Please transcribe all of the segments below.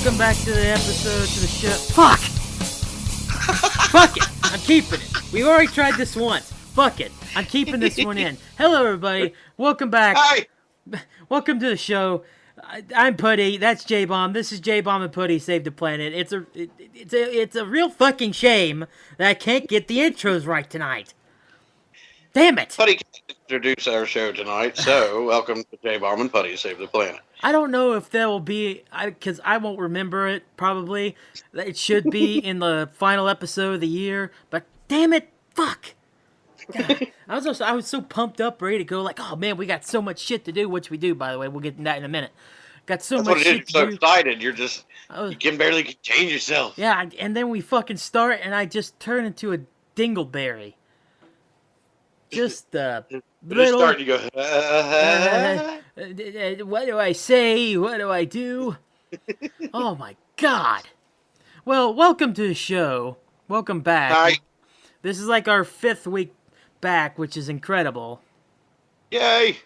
Welcome back to the episode, to the show. Fuck! Fuck it! I'm keeping it. We've already tried this once. Fuck it. I'm keeping this one in. Hello, everybody. Welcome back. Hi! Welcome to the show. I'm Putty. That's J-Bomb. This is J-Bomb and Putty Save the Planet. It's a real fucking shame that I can't get the intros right tonight. Damn it! Putty can't introduce our show tonight, so welcome to J-Bomb and Putty Save the Planet. I don't know if that will be, because I won't remember it, probably. It should be in the final episode of the year, but damn it, fuck! God, I was so pumped up, ready to go, like, oh man, we got so much shit to do, which we do, by the way, we'll get to that in a minute. Got so That's much what it is. shit to You're do. so excited, you can barely contain yourself. Yeah, and then we fucking start, and I just turn into a dingleberry. Just a little... Start, you go, what do I say? What do I do? Oh my god. Well, welcome to the show. Welcome back. Hi. This is like our 5th week back, which is incredible. Yay!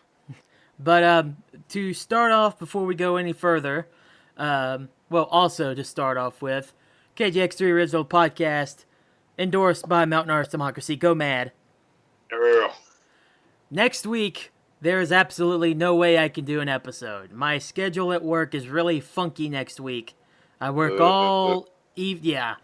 But to start off, before we go any further, also to start off with, KGX3 Original Podcast, endorsed by Mountain Arts Democracy. Go mad. Girl. Next week, there is absolutely no way I can do an episode. My schedule at work is really funky next week. I work all evening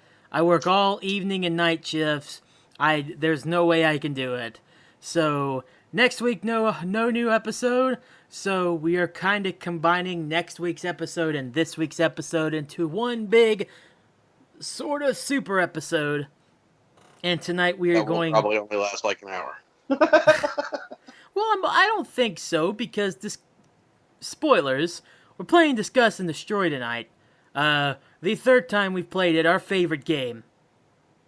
and night shifts. There's no way I can do it. So next week, no new episode. So we are kind of combining next week's episode and this week's episode into one big sort of super episode. And tonight we are going... Will probably only last like an hour. Well, I don't think so, because spoilers, we're playing Discuss and Destroy tonight. The 3rd time we've played it, our favorite game.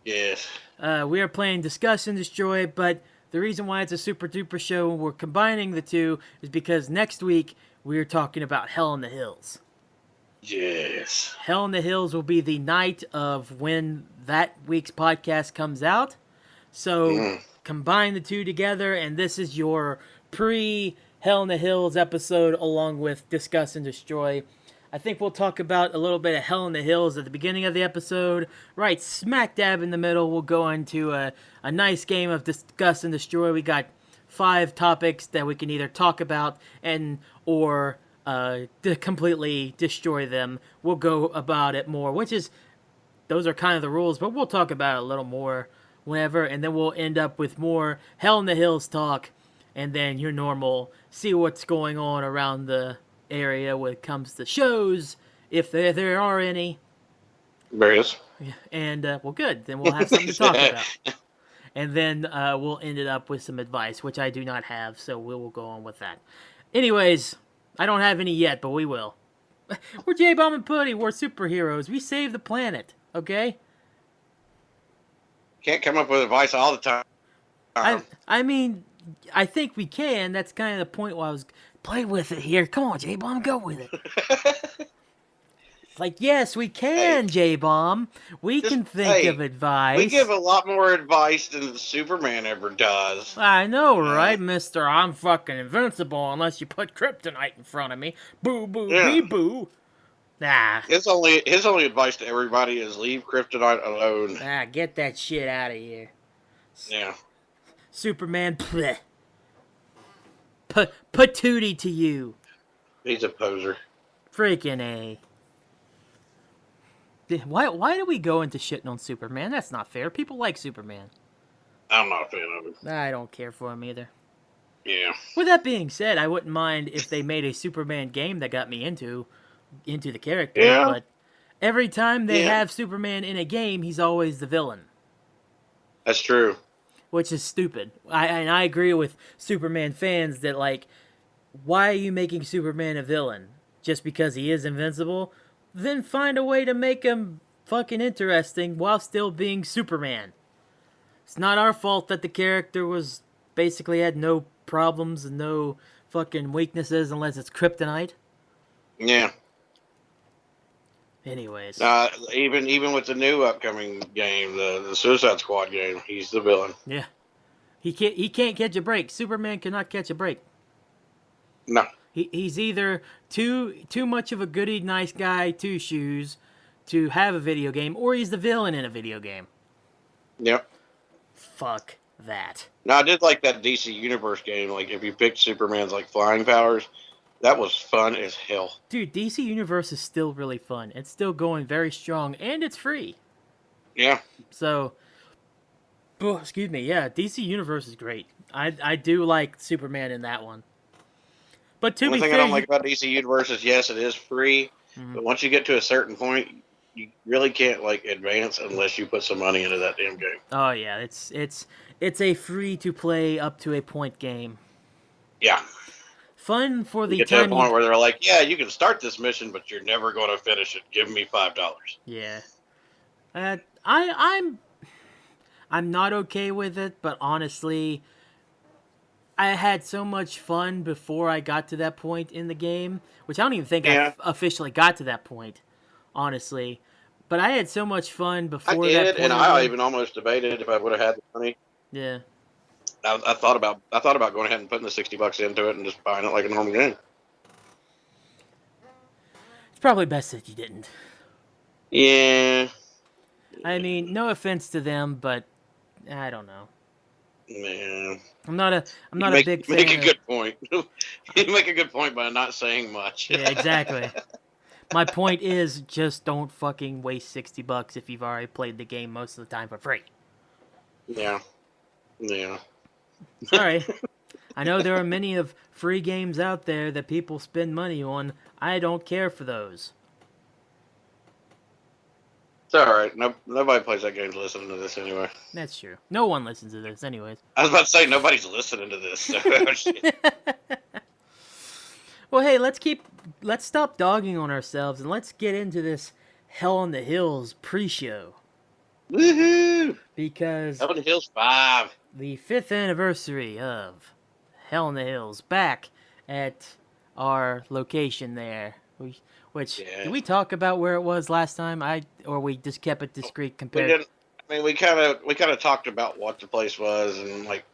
Yes. We are playing Discuss and Destroy, but the reason why it's a super duper show and we're combining the two is because next week we're talking about Hell in the Hills. Yes. Hell in the Hills will be the night of when that week's podcast comes out. So combine the two together, and this is your pre-Hell in the Hills episode along with Discuss and Destroy. I think we'll talk about a little bit of Hell in the Hills at the beginning of the episode. Right smack dab in the middle, we'll go into a nice game of Discuss and Destroy. We got 5 topics that we can either talk about or to completely destroy them. We'll go about it more, those are kind of the rules, but we'll talk about it a little more whenever, and then we'll end up with more Hell in the Hills talk, and then your normal, see what's going on around the area when it comes to shows, if there are any. There is. And, well, good, then we'll have something to talk about. And then we'll end it up with some advice, which I do not have, so we will go on with that. Anyways, I don't have any yet, but we will. We're J-Bomb and Putty, we're superheroes, we save the planet, okay? Can't come up with advice all the time. I mean, I think we can. That's kind of the point why I was play with it here. Come on, J-Bomb, go with it. Like, yes, we can, J-Bomb. We can think of advice. We give a lot more advice than Superman ever does. I know, right, mister? I'm fucking invincible unless you put kryptonite in front of me. Boo, boo, bee, boo. Nah. His only advice to everybody is leave kryptonite alone. Ah, get that shit out of here. Yeah. Superman, bleh. Patootie to you. He's a poser. Freaking A. Why do we go into shitting on Superman? That's not fair. People like Superman. I'm not a fan of him. I don't care for him either. Yeah. With that being said, I wouldn't mind if they made a Superman game that got me into the character. Yeah. But every time they have Superman in a game, he's always the villain. That's true. Which is stupid. I agree with Superman fans that, like, why are you making Superman a villain? Just because he is invincible? Then find a way to make him fucking interesting while still being Superman. It's not our fault that the character was basically had no problems and no fucking weaknesses unless it's kryptonite. Yeah. Anyways. Even with the new upcoming game, the Suicide Squad game, he's the villain. Yeah. He can't catch a break. Superman cannot catch a break. No. He's either too much of a goody nice guy, two shoes, to have a video game, or he's the villain in a video game. Yep. Fuck that. Now I did like that DC Universe game. Like if you picked Superman's like flying powers, that was fun as hell. Dude, DC Universe is still really fun. It's still going very strong, and it's free. Yeah. So, excuse me, yeah, DC Universe is great. I do like Superman in that one. But to One be thing fair, I don't like about DC Universe is yes, it is free, but once you get to a certain point, you really can't like advance unless you put some money into that damn game. oh yeah, it's a free to play up to a point game. Yeah. Fun for the You get to a time. point where they're like, yeah, you can start this mission, but you're never going to finish it. Give me $5. Yeah. I'm not okay with it, but honestly, I had so much fun before I got to that point in the game, which I don't even think Yeah. I officially got to that point, honestly. But I had so much fun I before that did, point. and I even almost debated if I would have had the money. Yeah. I thought about going ahead and putting the $60 into it and just buying it like a normal game. It's probably best that you didn't. Yeah. I mean, no offense to them, but I don't know. Man. I'm not a big fan. Make a of- good point. You make a good point by not saying much. Yeah, exactly. My point is just don't fucking waste $60 if you've already played the game most of the time for free. Yeah. Yeah. Sorry. I know there are many of free games out there that people spend money on. I don't care for those. It's all right. No, nobody plays that game listening to this anyway. That's true. No one listens to this anyways. I was about to say nobody's listening to this. So shit. Well, hey, let's stop dogging on ourselves and let's get into this Hell on the Hills pre-show. Woohoo! Because Up in the Hills 5. the 5th anniversary of Hell in the Hills back at our location there. Yeah. Did we talk about where it was last time? Or we just kept it discreet We compared. didn't. I mean, we kind of talked about what the place was and like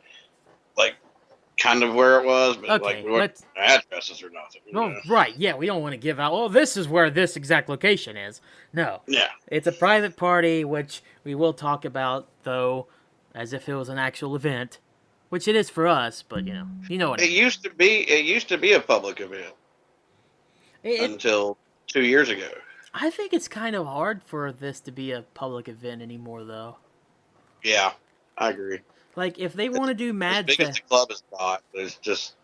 kind of where it was, but Okay, like we weren't addresses or nothing. you Well, know? right, yeah, we don't want to give out. Well, this is where this exact location is. No, Yeah. it's a private party, which we will talk about though, as if it was an actual event, which it is for us. But you know what I It mean. used to be a public event until 2 years ago. I think it's kind of hard for this to be a public event anymore, though. Yeah, I agree. Like, if they want to do As Mad big as Fest, the club is not, there's just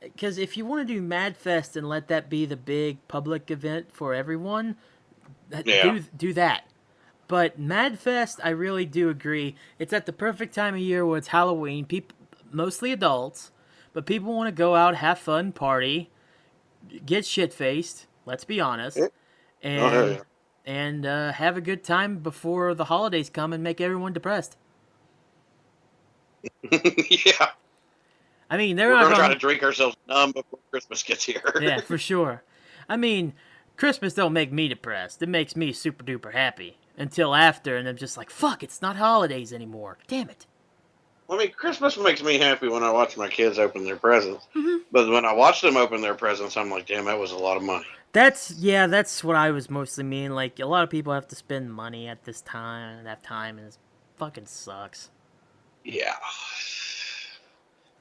because if you want to do Mad Fest and let that be the big public event for everyone, Yeah. do that. But Mad Fest, I really do agree. It's at the perfect time of year where it's Halloween. People, mostly adults, but people want to go out, have fun, party, get shit faced. Let's be honest, Yeah. and Oh, hell yeah. and have a good time before the holidays come and make everyone depressed. yeah. I mean, they're We're not gonna try gonna, to drink ourselves numb before Christmas gets here. yeah, for sure. I mean, Christmas don't make me depressed. It makes me super duper happy until after, and I'm just like, fuck, it's not holidays anymore. Damn it. I mean, Christmas makes me happy when I watch my kids open their presents. Mhm. But when I watch them open their presents, I'm like, damn, that was a lot of money. That's what I was mostly mean. Like, a lot of people have to spend money at this time and have time, and it fucking sucks. Yeah.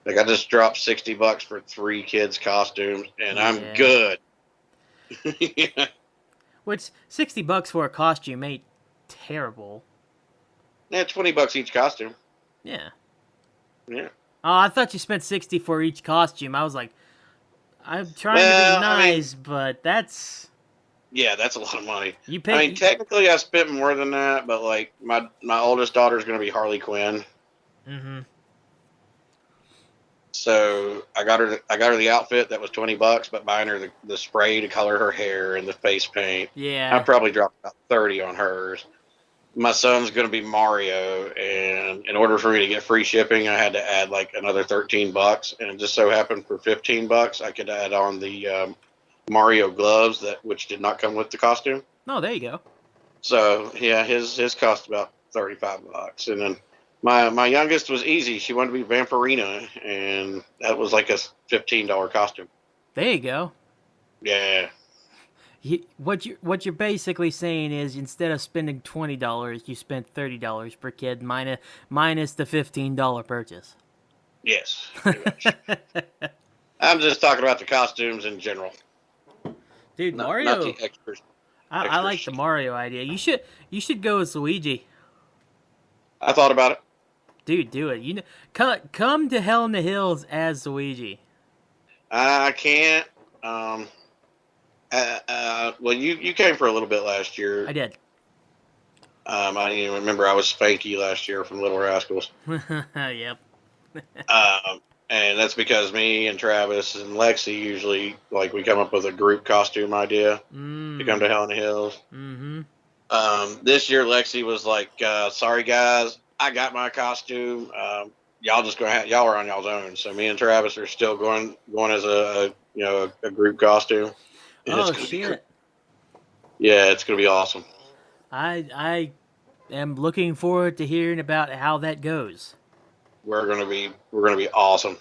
Like I just dropped $60 for 3 kids' costumes, and Yeah. I'm good. Yeah. Which, $60 for a costume ain't terrible. Yeah, $20 each costume. Yeah. Yeah. Oh, I thought you spent 60 for each costume. I was like, I'm trying to Well, be I mean- nice, but that's... Yeah, that's a lot of money. You pay... I mean, technically, I spent more than that, but like my oldest daughter is going to be Harley Quinn, Mm-hmm. so I got her the outfit that was $20, but buying her the spray to color her hair and the face paint, I Yeah. probably dropped about 30 on hers. My son's going to be Mario, and in order for me to get free shipping, I had to add like another $13, and it just so happened for $15 I could add on the Mario gloves which did not come with the costume. Oh, there you go. So yeah, his cost about $35, and then my youngest was easy. She wanted to be Vampirina, and that was like a $15 costume. There you go. Yeah. What you're basically saying is instead of spending $20, you spent $30 per kid minus the $15 purchase. Yes. Pretty much. I'm just talking about the costumes in general. Dude, Not Mario. the extras. I like the Mario idea. You should go as Luigi. I thought about it. Dude, do it. You know, come to Hell in the Hills as Luigi. I can't. Well, you came for a little bit last year. I did. I didn't even remember I was Spanky last year from Little Rascals. Yep. And that's because me and Travis and Lexi usually we come up with a group costume idea to come to Hell in the Hills. Mm-hmm. This year Lexi was like, "Sorry guys, I got my costume. Y'all just y'all are on y'all's own." So me and Travis are still going as a group costume. And Oh shit! Yeah, it's gonna be awesome. I am looking forward to hearing about how that goes. We're gonna be awesome.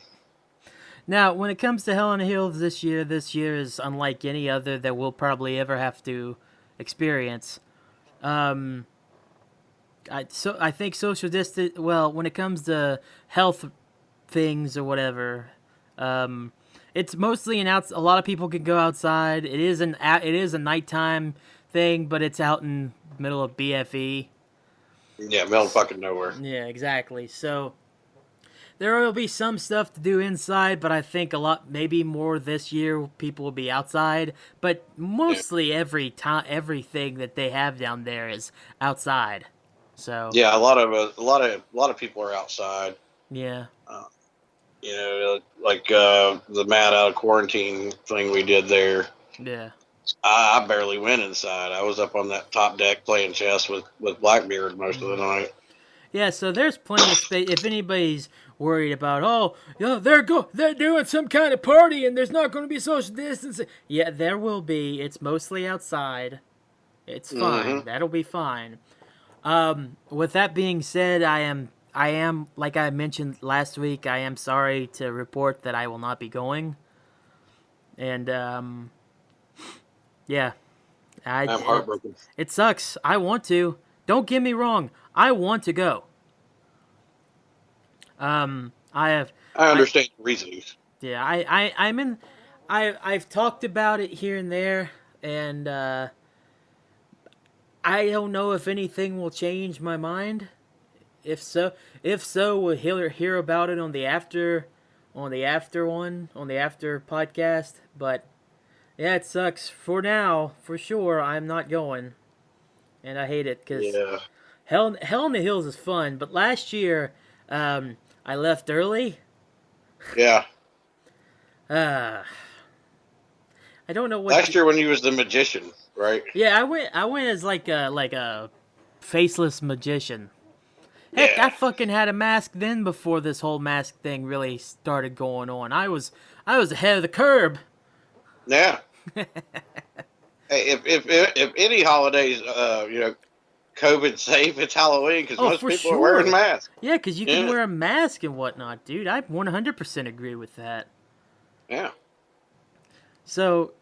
Now, when it comes to Hell in the Hills this year is unlike any other that we'll probably ever have to experience. I think social distance. Well, when it comes to health things or whatever, it's mostly a lot of people can go outside. It is a nighttime thing, but it's out in the middle of BFE. Yeah, middle of fucking nowhere. Yeah, exactly. So there will be some stuff to do inside, but I think maybe more this year, people will be outside. But mostly everything that they have down there is outside. So yeah, a lot of people are outside. Yeah. The Mad Out of Quarantine thing we did there. Yeah. I barely went inside. I was up on that top deck playing chess with Blackbeard most of the night. Yeah, so there's plenty of space. If anybody's worried about, they're doing some kind of party and there's not going to be social distancing. Yeah, there will be. It's mostly outside. It's fine. Mm-hmm. That'll be fine. With that being said, I am, like I mentioned last week, I am sorry to report that I will not be going. And, yeah. I'm heartbroken. It sucks. I want to. Don't get me wrong. I want to go. I understand the reasons. Yeah, I've talked about it here and there, and I don't know if anything will change my mind. If so, we'll hear about it on the after podcast. But yeah, it sucks. For now, for sure, I'm not going, and I hate it because Hell in the Hills is fun. But last year, I left early. Yeah. I don't know what. Last year when you was the magician, right? Yeah, I went as like a faceless magician. Heck, I fucking had a mask then before this whole mask thing really started going on. I was ahead of the curve. Yeah. Hey, if any holidays, COVID safe, it's Halloween because most people are wearing masks. Yeah, because you can wear a mask and whatnot, dude. I 100% agree with that. Yeah. So,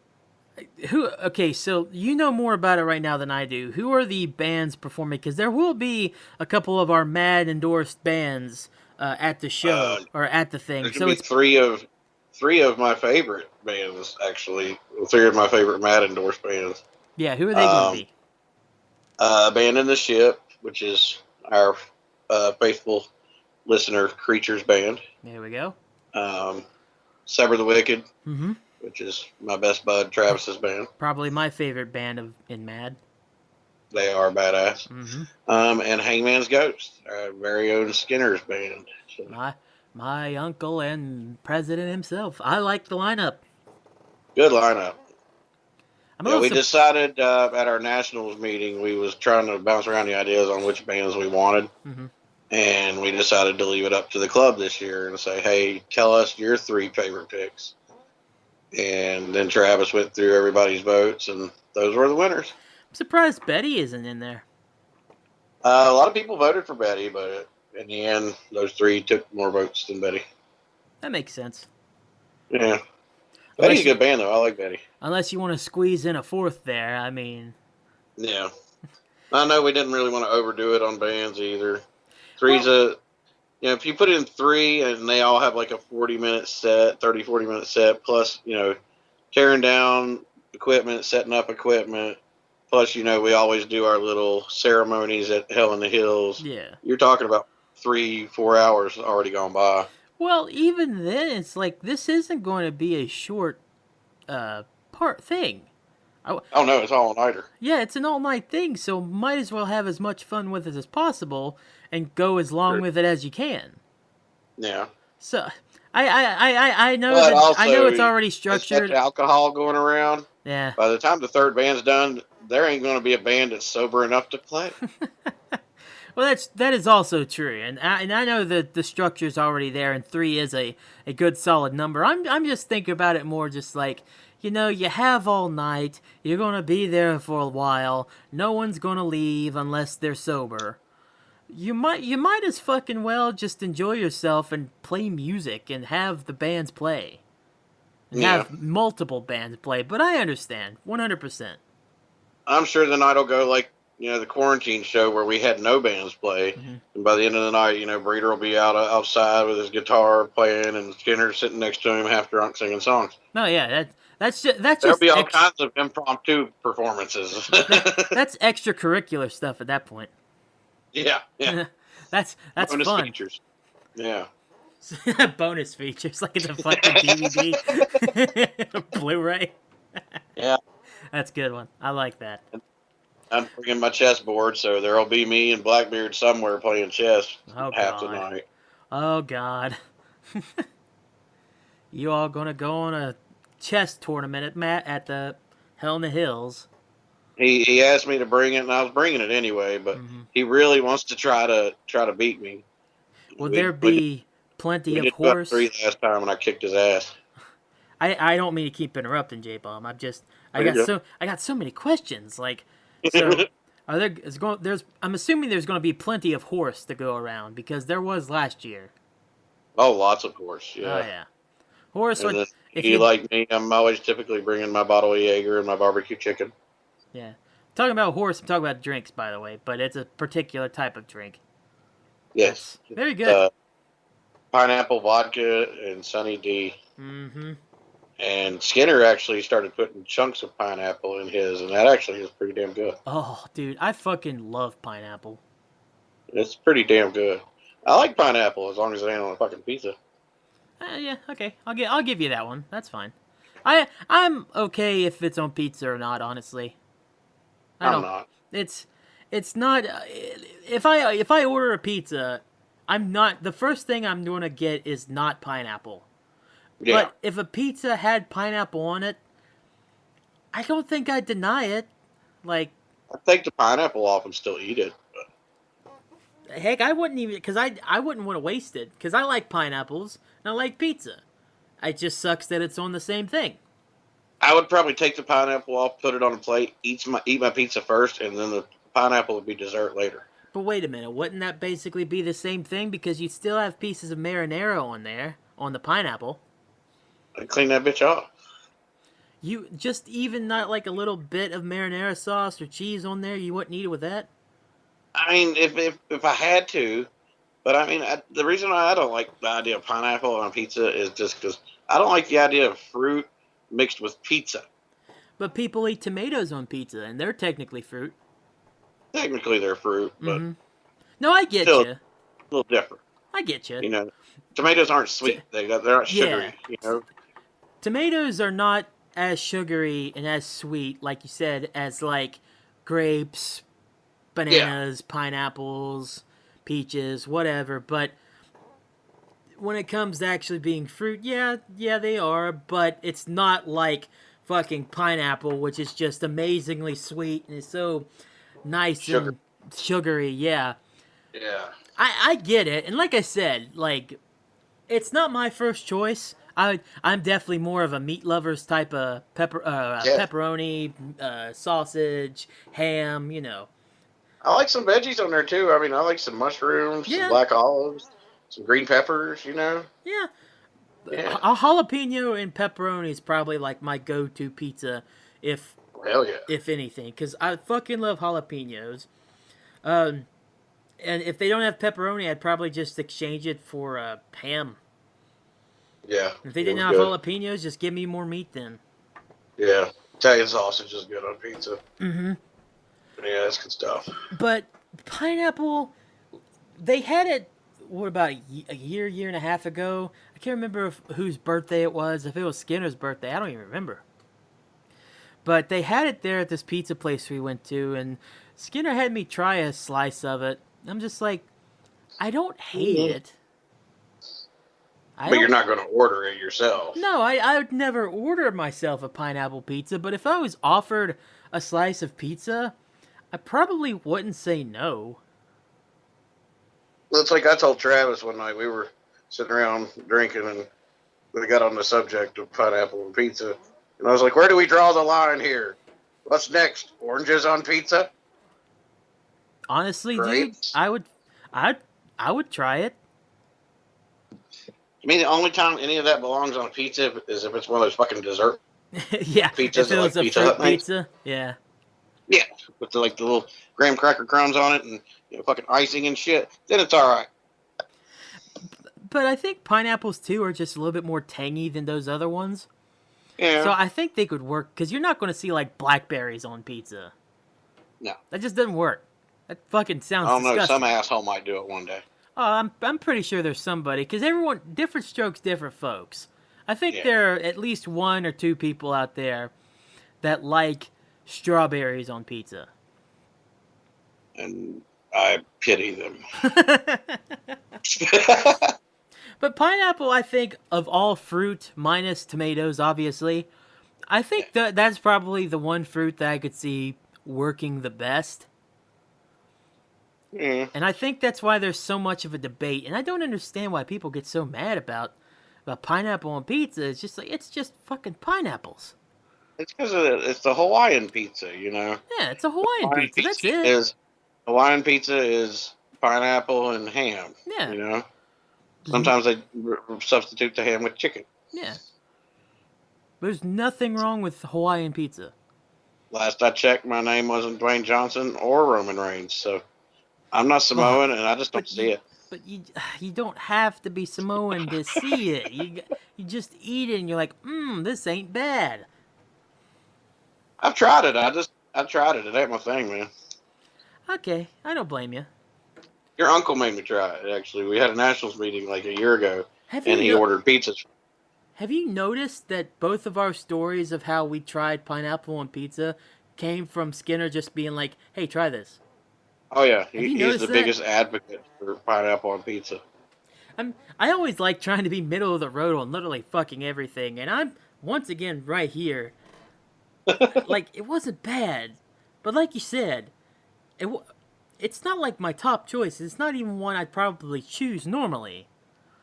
so you know more about it right now than I do. Who are the bands performing? Because there will be a couple of our Mad endorsed bands at the show or at the thing. So it's three of my favorite bands, actually. 3 of my favorite Mad endorsed bands. Yeah, who are they going to be? Abandon the Ship, which is our faithful listener Creatures band. There we go. Sever the Wicked, mm-hmm. which is my best bud Travis's band. Probably my favorite band in Mad. They are badass. Mm-hmm. And Hangman's Ghost, our very own Skinner's band. So. My uncle and president himself. I like the lineup. Good lineup. We decided at our nationals meeting, we was trying to bounce around the ideas on which bands we wanted. Mm-hmm. And we decided to leave it up to the club this year and say, hey, tell us your 3 favorite picks. And then Travis went through everybody's votes, and those were the winners. I'm surprised Betty isn't in there. A lot of people voted for Betty, but in the end, those 3 took more votes than Betty. That makes sense. Yeah. Betty's a good band, though. I like Betty. Unless you want to squeeze in a fourth there, I mean. Yeah. I know we didn't really want to overdo it on bands either. If you put in 3 and they all have like a 40-minute set, 40-minute set, plus, tearing down equipment, setting up equipment, plus, we always do our little ceremonies at Hell in the Hills. Yeah. You're talking about 3-4 hours already gone by. Well, even then, it's like, this isn't going to be a short part thing. Oh, no, it's all-nighter. Yeah, it's an all-night thing, so might as well have as much fun with it as possible and go as long with it as you can. Yeah. So, I know but that also, I know it's already structured. There's alcohol going around. Yeah. By the time the third band's done, there ain't going to be a band that's sober enough to play. Well, that is also true, and I know that the structure's already there, and 3 is a good solid number. I'm just thinking about it more just like, you have all night, you're gonna be there for a while, no one's gonna leave unless they're sober. You might as fucking well just enjoy yourself and play music and have the bands play. And have multiple bands play, but I understand, 100%. I'm sure the night will go like, the quarantine show where we had no bands play. Mm-hmm. And by the end of the night, Breeder will be outside with his guitar playing and Skinner sitting next to him half drunk singing songs. No, yeah, that's just There'll be all kinds of impromptu performances. That's extracurricular stuff at that point. Yeah. that's bonus fun. Features. Yeah. Bonus features, like it's a fucking DVD, Blu-ray. Yeah. That's a good one. I like that. I'm bringing my chessboard, so there'll be me and Blackbeard somewhere playing chess half the night. Oh, God. You all gonna go on a chess tournament at the Hell in the Hills? He asked me to bring it, and I was bringing it anyway. But he really wants to try to beat me. Will there be plenty of horse? 3 last time, and I kicked his ass. I don't mean to keep interrupting, J-Bomb. I got so many questions. Like, so I'm assuming there's going to be plenty of horse to go around because there was last year. Oh, lots of horse. Yeah. Oh yeah, horse. If you like me, I'm always typically bringing my bottle of Jaeger and my barbecue chicken. Yeah, talking about horse. I'm talking about drinks, by the way, but it's a particular type of drink. Yes, that's very good. Pineapple vodka and Sunny D. Mm-hmm. And Skinner actually started putting chunks of pineapple in his, and that actually is pretty damn good. Oh, dude, I fucking love pineapple. It's pretty damn good. I like pineapple as long as it ain't on a fucking pizza. Yeah, okay. I'll give you that one. That's fine. I'm okay if it's on pizza or not, honestly. I'm not. It's not. If I order a pizza, I'm not. The first thing I'm gonna get is not pineapple. Yeah. But if a pizza had pineapple on it, I don't think I'd deny it. Like, I'd take the pineapple off and still eat it. But... Heck, I wouldn't even, because I wouldn't want to waste it, because I like pineapples and I like pizza. It just sucks that it's on the same thing. I would probably take the pineapple off, put it on a plate, eat my pizza first, and then the pineapple would be dessert later. But wait a minute, wouldn't that basically be the same thing? Because you'd still have pieces of marinara on there, on the pineapple. I'd clean that bitch off. You just even not like a little bit of marinara sauce or cheese on there, you wouldn't eat it with that? I mean, if I had to, but I mean, the reason why I don't like the idea of pineapple on pizza is just because I don't like the idea of fruit mixed with pizza. But people eat tomatoes on pizza, and they're technically fruit. Technically, they're fruit, but no, I get you. A little different. I get you. You know, tomatoes aren't sweet; they're not sugary. Yeah. You know, tomatoes are not as sugary and as sweet, like you said, as like grapes, bananas, pineapples, peaches, whatever. But when it comes to actually being fruit, yeah, they are. But it's not like fucking pineapple, which is just amazingly sweet and is so nice and sugary. Yeah. I get it, and like I said, like it's not my first choice. I'm definitely more of a meat lovers type of pepperoni, sausage, ham. You know. I like some veggies on there too. I mean, I like some mushrooms, some black olives, some green peppers. You know. Yeah, Yeah. A jalapeno and pepperoni is probably like my go-to pizza, if Hell yeah. if anything, because I fucking love jalapenos. Um, and if they don't have pepperoni, I'd probably just exchange it for ham. Yeah. If they It didn't was have good. jalapenos, just give me more meat then. Yeah. Italian sausage is good on pizza. Mm-hmm. Yeah, that's good stuff. But pineapple, they had it. What about a year and a half ago? I can't remember whose birthday it was. If it was Skinner's birthday, I don't even remember. But they had it there at this pizza place we went to, and Skinner had me try a slice of it. I'm just like, I don't hate Mhm. it. I But you're don't. not going to order it yourself. No, I would never order myself a pineapple pizza. But if I was offered a slice of pizza, I probably wouldn't say no. It's like I told Travis one night. We were sitting around drinking, and we got on the subject of pineapple and pizza. And I was like, where do we draw the line here? What's next? Oranges on pizza? Honestly, dude, Grapes? I would try it. I mean, the only time any of that belongs on a pizza is if it's one of those fucking dessert Yeah, pizzas if it that was like a Pizza fruit Hut makes. pizza, yeah. Yeah, with the little graham cracker crumbs on it and fucking icing and shit. Then it's all right. But I think pineapples too are just a little bit more tangy than those other ones. Yeah. So I think they could work because you're not going to see like blackberries on pizza. No. That just doesn't work. That fucking sounds I don't know. disgusting. Some asshole might do it one day. Oh, I'm pretty sure there's somebody because everyone different strokes, different folks. I think Yeah. there are at least one or two people out there that like strawberries on pizza. And I pity them. But pineapple, I think, of all fruit, minus tomatoes, obviously, I think that's probably the one fruit that I could see working the best. Yeah. And I think that's why there's so much of a debate. And I don't understand why people get so mad about pineapple on pizza. It's just like, it's just fucking pineapples. It's because it's the Hawaiian pizza, Yeah, it's a Hawaiian pizza. That's it. Hawaiian pizza is pineapple and ham. Yeah. Sometimes they substitute the ham with chicken. Yeah. There's nothing wrong with Hawaiian pizza. Last I checked, my name wasn't Dwayne Johnson or Roman Reigns, so I'm not Samoan, and I just don't see it. But you don't have to be Samoan to see it. You just eat it and you're like, this ain't bad. I've tried it. I tried it. It ain't my thing, man. Okay, I don't blame you. Your uncle made me try it. Actually, we had a nationals meeting like a year ago, and he no- ordered pizzas. Have you noticed that both of our stories of how we tried pineapple on pizza came from Skinner just being like, "Hey, try this." Oh yeah, you he's noticed the that? biggest advocate for pineapple on pizza. I always like trying to be middle of the road on literally fucking everything, and I'm once again right here. Like, it wasn't bad, but like you said, it's not like my top choice. It's not even one I'd probably choose normally.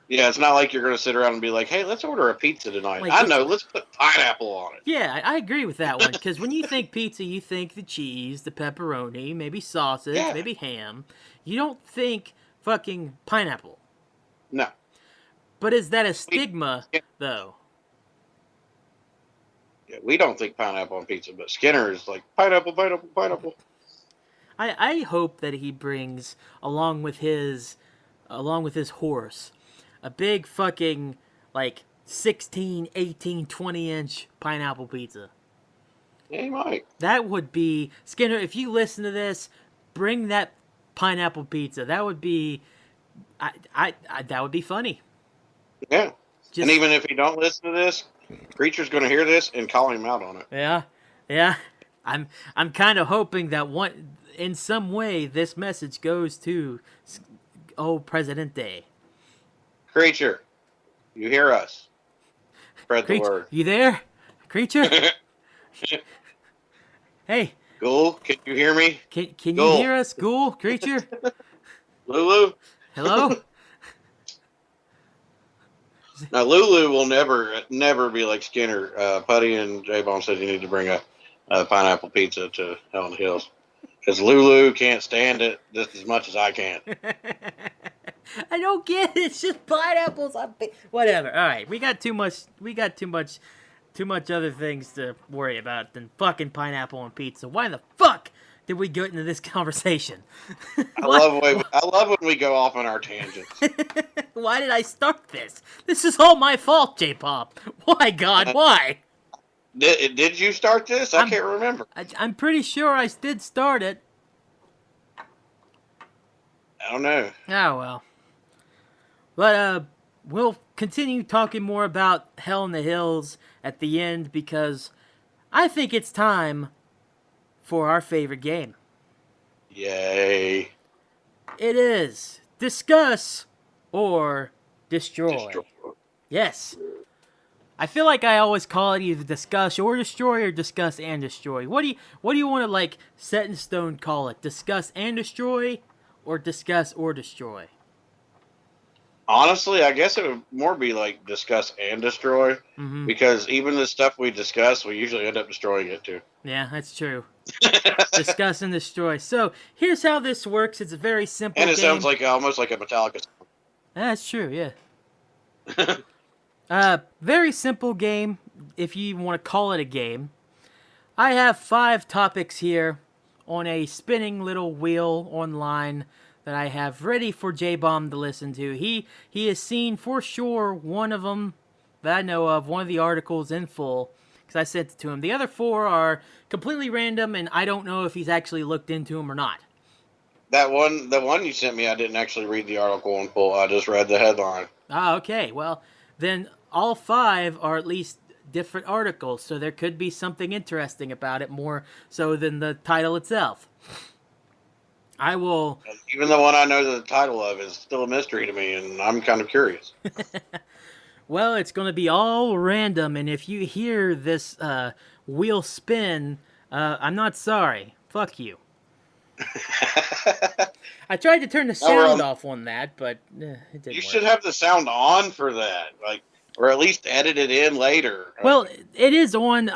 Yeah, it's not like you're going to sit around and be like, "Hey, let's order a pizza tonight." Like, I know, let's put pineapple on it. Yeah, I agree with that one, because when you think pizza, you think the cheese, the pepperoni, maybe sausage, Yeah. maybe ham. You don't think fucking pineapple. No, But is that a stigma, though? yeah, we don't think pineapple on pizza, but Skinner is like pineapple, pineapple, pineapple. I hope that he brings, along with his horse, a big fucking, like, 16, 18, 20-inch pineapple pizza. Yeah, he might. That would be... Skinner, if you listen to this, bring that pineapple pizza. That would be... that would be funny. Yeah, Just, and even if you don't listen to this, Preacher's going to hear this and call him out on it. Yeah. I'm kind of hoping that in some way this message goes to Presidente. Creature, you hear us? Spread the word. You there, Creature? Hey, Ghoul, can you hear me? can you Ghoul. hear us, Ghoul? Creature? Lulu? Hello? Now, Lulu will never be like Skinner. Putty and J-Bone said you need to bring a pineapple pizza to Hell in the Hills. Because Lulu can't stand it just as much as I can. I don't get it. It's just pineapples on whatever. All right, we got too much other things to worry about than fucking pineapple on pizza. Why the fuck did we get into this conversation? I love when we go off on our tangents. Why did I start this? This is all my fault, J-Pop. Why, God? Why? Did you start this? I can't remember. I'm pretty sure I did start it. I don't know. Oh, well. But, we'll continue talking more about Hell in the Hills at the end because I think it's time for our favorite game. Yay. It is Discuss or Destroy. Yes. I feel like I always call it either Discuss or Destroy or Discuss and Destroy. What do you want to, like, set in stone call it? Discuss and Destroy or Discuss or Destroy? Honestly, I guess it would more be like Discuss and Destroy, because even the stuff we discuss, we usually end up destroying it too. Yeah, that's true. Discuss and Destroy. So, here's how this works. It's a very simple game. And it sounds like almost like a Metallica song. That's true, yeah. Very simple game, if you even want to call it a game. I have 5 topics here on a spinning little wheel online that I have ready for J-Bomb to listen to. He has seen for sure one of them that I know of, one of the articles in full, because I sent it to him. The other 4 are completely random, and I don't know if he's actually looked into them or not. The one you sent me, I didn't actually read the article in full. I just read the headline. Ah, okay. Well, then all 5 are at least different articles, so there could be something interesting about it, more so than the title itself. I will... Even the one I know the title of is still a mystery to me, and I'm kind of curious. Well, it's going to be all random, and if you hear this wheel spin, I'm not sorry. Fuck you. I tried to turn the sound off on that, but it didn't work. You should have the sound on for that, or at least edit it in later. Well, it is on.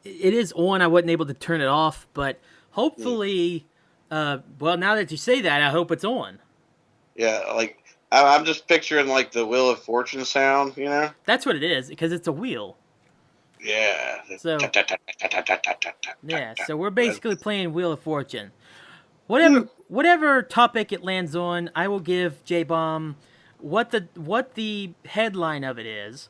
It is on. I wasn't able to turn it off, but hopefully, well, now that you say that, I hope it's on. Yeah, I'm just picturing the Wheel of Fortune sound, you know? That's what it is, because it's a wheel. Yeah. So, yeah, so we're basically playing Wheel of Fortune. Whatever topic it lands on, I will give J-Bomb what the headline of it is,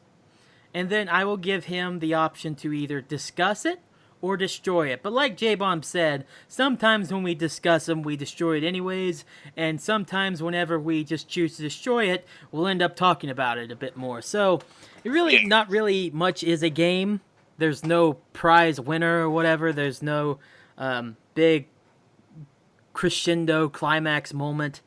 and then I will give him the option to either discuss it or destroy it. But like J-Bomb said, sometimes when we discuss them, we destroy it anyways, and sometimes whenever we just choose to destroy it, we'll end up talking about it a bit more. So, it really not really much is a game. There's no prize winner or whatever. There's no big crescendo climax moment.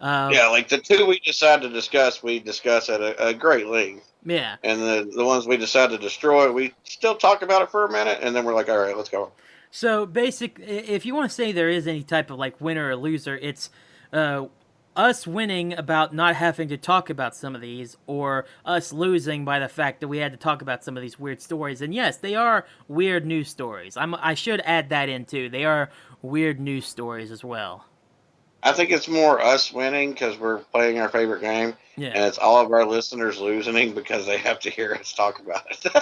The 2 we decide to discuss, we discuss at a great length. Yeah. And the ones we decide to destroy, we still talk about it for a minute, and then we're like, all right, let's go. So, if you want to say there is any type of winner or loser, it's us winning about not having to talk about some of these, or us losing by the fact that we had to talk about some of these weird stories. And yes, they are weird news stories. I should add that in too. They are weird news stories as well. I think it's more us winning because we're playing our favorite game, yeah. And it's all of our listeners losing because they have to hear us talk about it.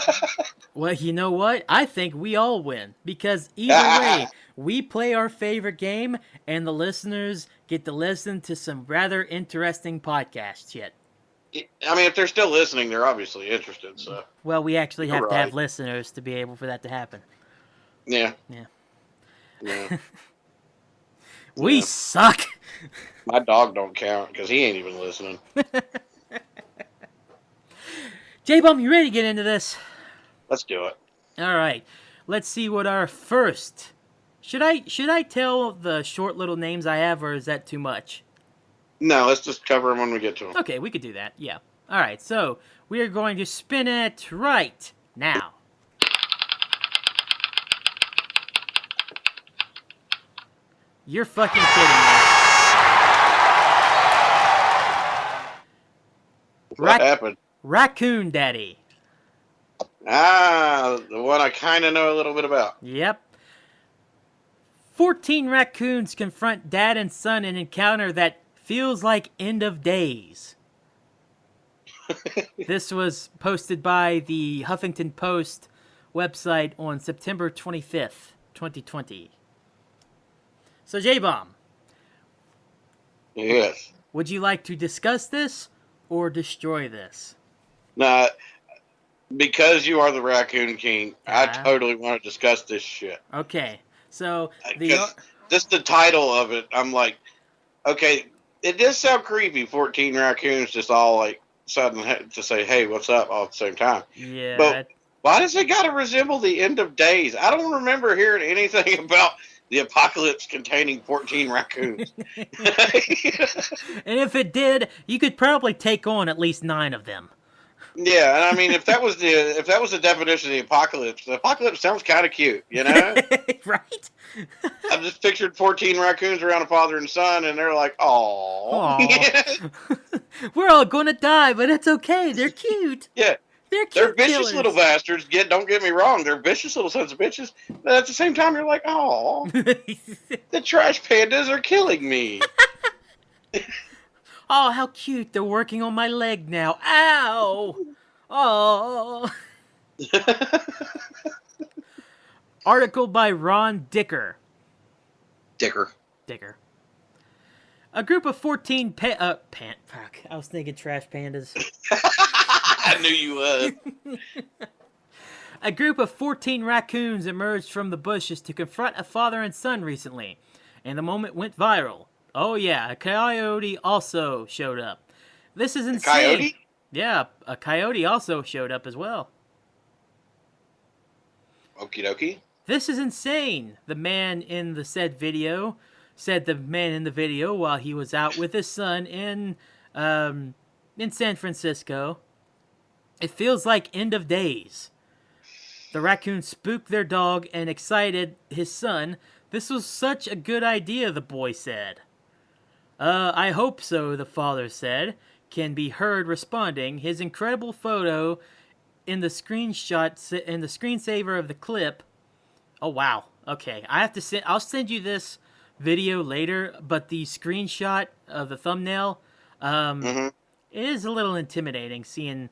Well, you know what? I think we all win because either way, we play our favorite game, and the listeners get to listen to some rather interesting podcast shit. I mean, if they're still listening, they're obviously interested. So. Well, we actually have to have listeners to be able for that to happen. Yeah. Yeah. We suck. My dog don't count because he ain't even listening. J-Bomb, you ready to get into this? Let's do it. All right. Let's see what our first... Should I tell the short little names I have, or is that too much? No, let's just cover them when we get to them. Okay, we could do that. Yeah. All right. So we are going to spin it right now. You're fucking kidding me. What happened? Raccoon Daddy. Ah, the one I kind of know a little bit about. Yep. 14 raccoons confront dad and son and encounter that feels like end of days. This was posted by the Huffington Post website on September 25th, 2020. So, J-Bomb, Yes. would you like to discuss this or destroy this? Now, because you are the Raccoon King, I Yeah. totally want to discuss this shit. Okay, so Because just the title of it, I'm like, okay, it does sound creepy. 14 raccoons just all like suddenly to say, "Hey, what's up?" all at the same time. yeah, But why does it got to resemble the end of days? I don't remember hearing anything about the apocalypse containing 14 raccoons. and if it did, you could probably take on at least 9 of them. Yeah, and I mean, if that was the definition of the apocalypse sounds kind of cute, you know? Right? I just pictured 14 raccoons around a father and son, and they're like, "Oh, Aw. We're all gonna die, but it's okay. They're cute. yeah." They're They're cute vicious killers. little bastards. Don't get me wrong. They're vicious little sons of bitches. But at the same time, you're like, "Oh, the trash pandas are killing me." Oh, how cute. They're working on my leg now. Ow. Oh. Article by Ron Dicker. Dicker. A group of 14 fuck. I was thinking trash pandas. I knew you would. A group of 14 raccoons emerged from the bushes to confront a father and son recently, and the moment went viral. Oh yeah, a coyote also showed up. This is insane. Coyote? Yeah, a coyote also showed up as well. Okie dokie. This is insane, the man in the said video said while he was out with his son in San Francisco. It feels like end of days. The raccoon spooked their dog and excited his son. This was such a good idea, the boy said. I hope so, the father said, can be heard responding. His incredible photo in the screensaver of the clip. Oh wow. Okay, I'll send you this video later, but the screenshot of the thumbnail it is a little intimidating seeing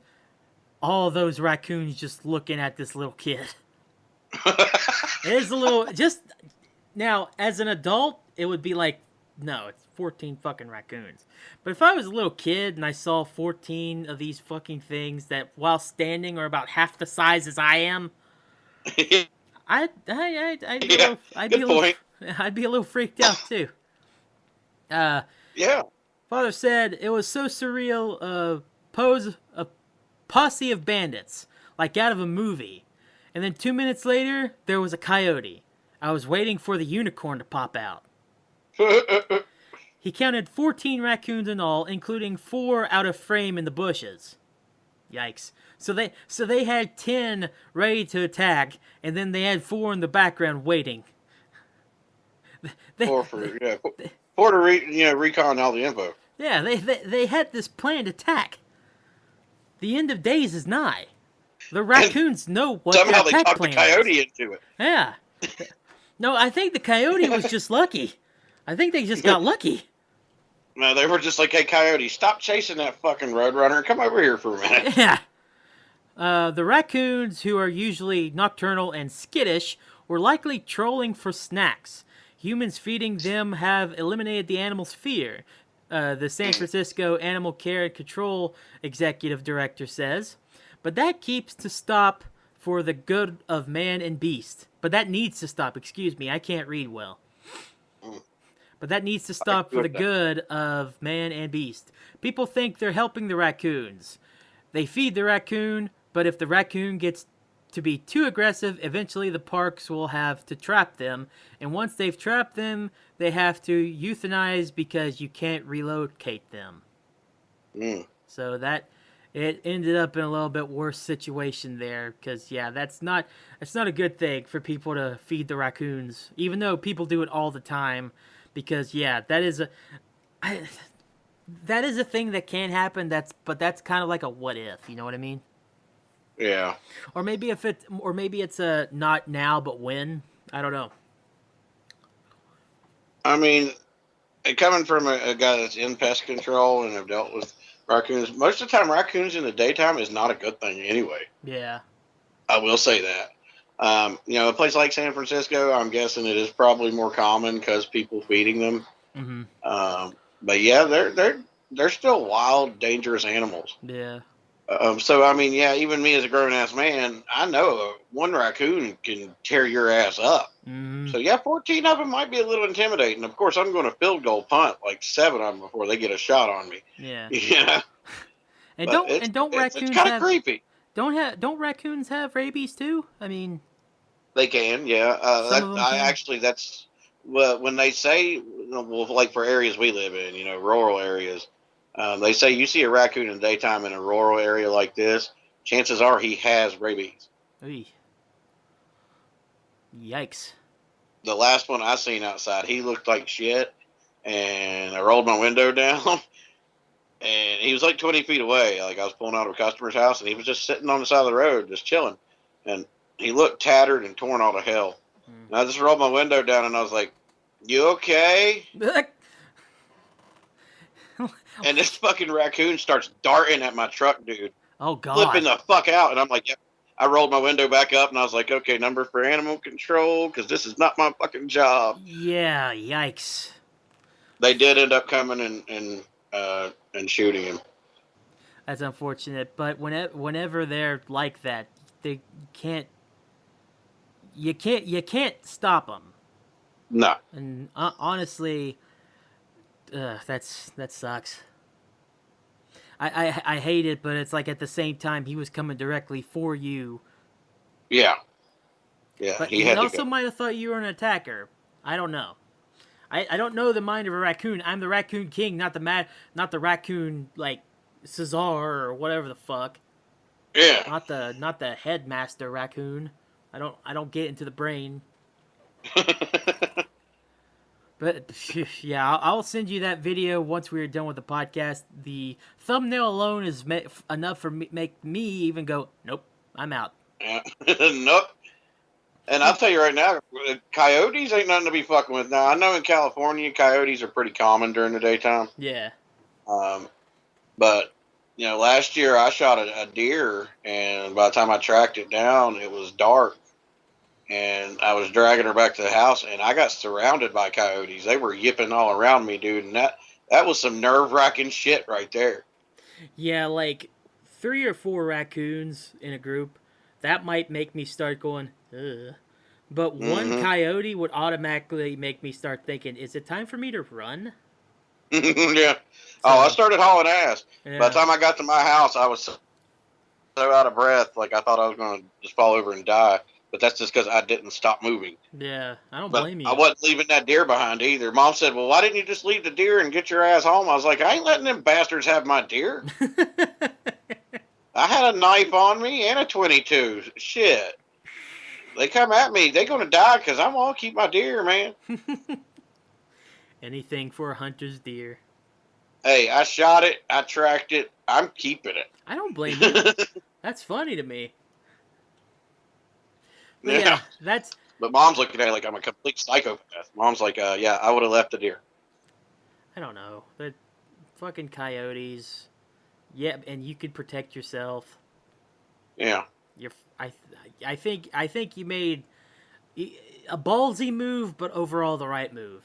all those raccoons just looking at this little kid. It is a little just now as an adult it would be like, no, it's 14 fucking raccoons. But if I was a little kid and I saw 14 of these fucking things that while standing are about half the size as I am, I'd be a little freaked out too. Yeah. Father said it was so surreal. A posse of bandits, like out of a movie, and then 2 minutes later there was a coyote. I was waiting for the unicorn to pop out. He counted 14 raccoons in all, including 4 out of frame in the bushes. Yikes. So they had 10 ready to attack, and then they had 4 in the background waiting. Four to recon all the info. Yeah, they had this planned attack. The end of days is nigh. The raccoons know what their Somehow they attack talked the plan coyote is. into it. Yeah. No, I think the coyote was just lucky. I think they just got lucky. No, they were just like, "Hey, coyote, stop chasing that fucking roadrunner. Come over here for a minute." Yeah. The raccoons, who are usually nocturnal and skittish, were likely trolling for snacks. Humans feeding them have eliminated the animal's fear, the San Francisco Animal Care and Control Executive Director says. But that keeps to stop for the good of man and beast. But that needs to stop. Excuse me, I can't read well. But that needs to stop for the good of man and beast. People think they're helping the raccoons. They feed the raccoon, but if the raccoon gets to be too aggressive, eventually the parks will have to trap them. And once they've trapped them, they have to euthanize because you can't relocate them. So it ended up in a little bit worse situation there, because yeah, that's not a good thing for people to feed the raccoons, even though people do it all the time. Because yeah, that is a thing that can happen. But that's kind of like a what if, you know what I mean? Yeah. Or maybe it's a not now but when. I don't know. I mean, And coming from a guy that's in pest control and have dealt with raccoons, most of the time raccoons in the daytime is not a good thing anyway. Yeah. I will say that. A place like San Francisco, I'm guessing it is probably more common because people feeding them. Mm-hmm. But yeah, they're still wild, dangerous animals. Yeah. So I mean, yeah, even me as a grown ass man, I know one raccoon can tear your ass up. Mm-hmm. So yeah, 14 of them might be a little intimidating. Of course, I'm going to field goal punt like 7 of them before they get a shot on me. Yeah. Yeah. And But don't raccoons it's kind of have creepy. don't raccoons have rabies too? I mean, They can, yeah. some of them can. That's when they say, well, like for areas we live in, rural areas, they say you see a raccoon in the daytime in a rural area like this, chances are he has rabies. Oy. Yikes. The last one I seen outside, he looked like shit, and I rolled my window down, and he was like 20 feet away. Like I was pulling out of a customer's house, and he was just sitting on the side of the road, just chilling, and he looked tattered and torn all to hell. And I just rolled my window down, and I was like, "You okay?" And this fucking raccoon starts darting at my truck, dude. Oh God! Flipping the fuck out, and I'm like, "Yep." I rolled my window back up, and I was like, "Okay, number for animal control, because this is not my fucking job." Yeah, yikes. They did end up coming and shooting him. That's unfortunate, but whenever they're like that, they can't. You can't stop them. No. And honestly, that sucks. I hate it, but it's like at the same time he was coming directly for you. Yeah. Yeah. But he also might have thought you were an attacker. I don't know. I don't know the mind of a raccoon. I'm the raccoon king, not the raccoon like Cesar or whatever the fuck. Yeah. Not the headmaster raccoon. I don't get into the brain. But yeah, I'll send you that video once we're done with the podcast. The thumbnail alone is enough for make me even go, nope, I'm out. Yeah. Nope. And I'll tell you right now, coyotes ain't nothing to be fucking with. Now I know in California, coyotes are pretty common during the daytime. Yeah. But last year I shot a deer, and by the time I tracked it down, it was dark. And I was dragging her back to the house, and I got surrounded by coyotes. They were yipping all around me, dude. And that was some nerve-wracking shit right there. Yeah, like 3 or 4 raccoons in a group, that might make me start going, ugh. But one coyote would automatically make me start thinking, is it time for me to run? Yeah. I started hauling ass. Yeah. By the time I got to my house, I was so out of breath, like I thought I was going to just fall over and die. But that's just because I didn't stop moving. Yeah, I don't blame you. I wasn't leaving that deer behind either. Mom said, well, why didn't you just leave the deer and get your ass home? I was like, I ain't letting them bastards have my deer. I had a knife on me and a 22. Shit. They come at me, they're going to die because I want to keep my deer, man. Anything for a hunter's deer. Hey, I shot it. I tracked it. I'm keeping it. I don't blame you. That's funny to me. But yeah, that's... But Mom's looking at it like I'm a complete psychopath. Mom's like, yeah, I would have left the deer. I don't know. The fucking coyotes. Yeah, and you could protect yourself. Yeah. I think you made a ballsy move, but overall the right move.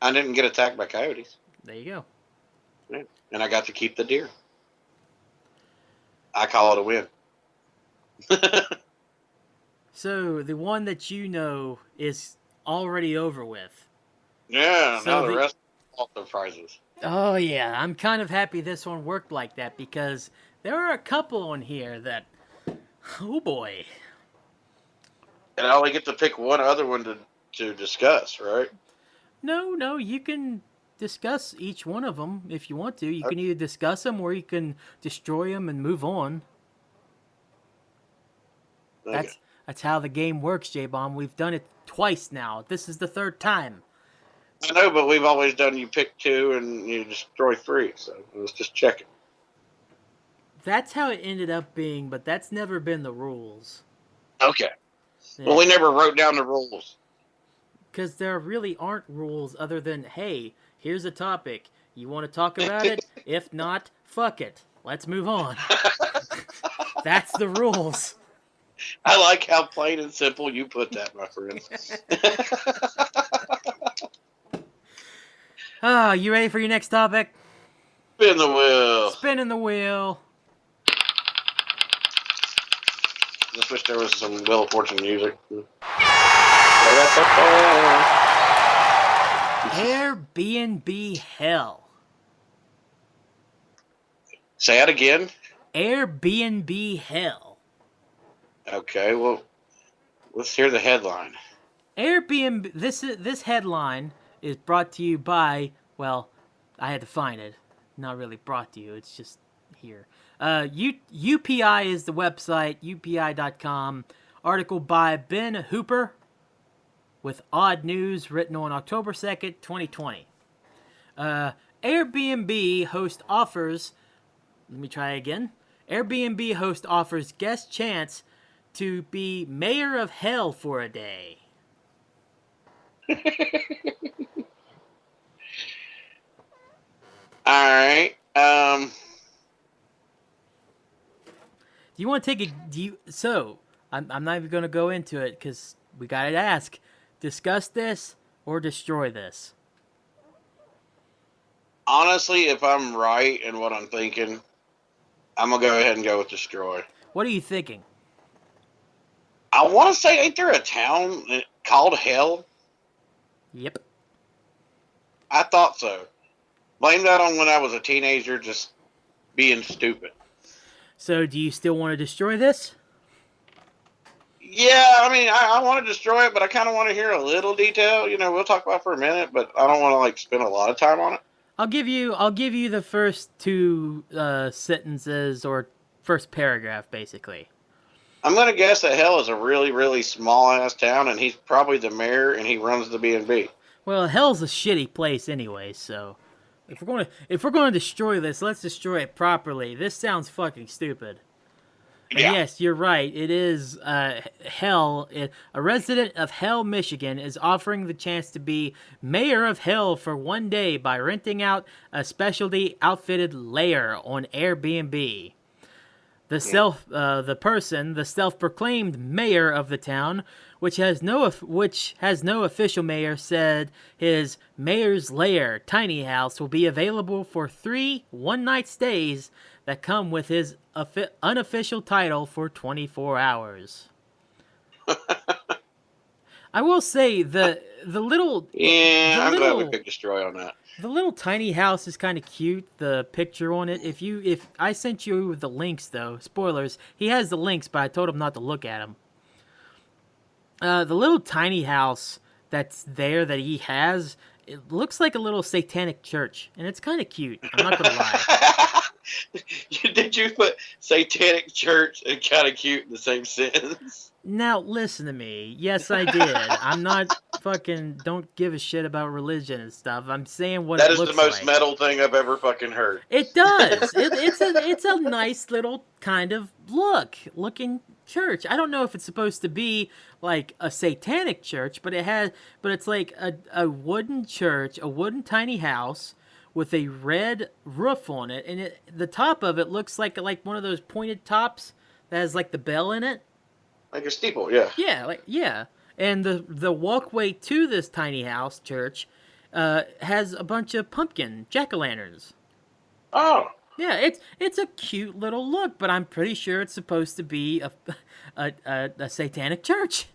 I didn't get attacked by coyotes. There you go. Yeah. And I got to keep the deer. I call it a win. So the one that you know is already over with. Yeah, so now the rest are also prizes. Oh yeah, I'm kind of happy this one worked like that because there are a couple on here that, oh boy. And I only get to pick one other one to discuss, right? No, you can discuss each one of them if you want to. You can either discuss them or you can destroy them and move on. Okay. That's how the game works, J-Bomb. We've done it twice now. This is the 3rd time. I know, but we've always done you pick 2 and you destroy 3, so I was just checking. That's how it ended up being, but that's never been the rules. Okay. Yeah. Well, we never wrote down the rules. Because there really aren't rules other than, hey, Here's a topic. You want to talk about it? If not, fuck it. Let's move on. That's the rules. I like how plain and simple you put that, my friend. You ready for your next topic? Spin the wheel. Spinning the wheel. Just wish there was some Wheel of Fortune music. Airbnb hell. Say it again. Airbnb hell. Okay, well, let's hear the headline. Airbnb. This headline is brought to you by. Well, I had to find it. Not really brought to you. It's just here. UPI is the website. UPI.com. Article by Ben Hooper with odd news written on October 2nd, 2020. Airbnb host offers. Let me try again. Airbnb host offers guest chance to be mayor of hell for a day. All right. Do you want to take a? So I'm not even going to go into it because we got to ask: discuss this or destroy this. Honestly, if I'm right in what I'm thinking, I'm gonna go ahead and go with destroy. What are you thinking? I want to say, ain't there a town called Hell? Yep. I thought so. Blame that on when I was a teenager, just being stupid. So, do you still want to destroy this? Yeah, I mean, I want to destroy it, but I kind of want to hear a little detail. You know, we'll talk about it for a minute, but I don't want to spend a lot of time on it. I'll give you the first two sentences or first paragraph, basically. I'm gonna guess that Hell is a really, really small ass town, and he's probably the mayor, and he runs the B&B. Well, hell's a shitty place anyway, so if we're going to destroy this, let's destroy it properly. This sounds fucking stupid. And Yeah. yes, you're right. It is Hell. A resident of Hell, Michigan, is offering the chance to be mayor of Hell for one day by renting out a specialty outfitted lair on Airbnb. The self-proclaimed mayor of the town, which has no official mayor, said his mayor's lair tiny house will be available for 3 one-night stays that come with his unofficial title for 24 hours. I will say the little I'm glad we picked destroy on that. The little tiny house is kind of cute. The picture on it. If I sent you the links though, spoilers. He has the links, but I told him not to look at them. The little tiny house that's there that he has, it looks like a little satanic church, and it's kind of cute. I'm not gonna lie. Did you put satanic church and kind of cute in the same sentence? Now listen to me. Yes, I did. I'm not fucking. Don't give a shit about religion and stuff. I'm saying what that it looks like. That is the most like. metal thing I've ever fucking heard. It does. It's a nice little kind of looking church. I don't know if it's supposed to be like a satanic church, but it's like a wooden church, a wooden tiny house with a red roof on it, and the top of it looks like one of those pointed tops that has like the bell in it. Like a steeple, yeah. Yeah. And the walkway to this tiny house church has a bunch of pumpkin jack-o'-lanterns. Oh. Yeah, it's a cute little look, but I'm pretty sure it's supposed to be a satanic church.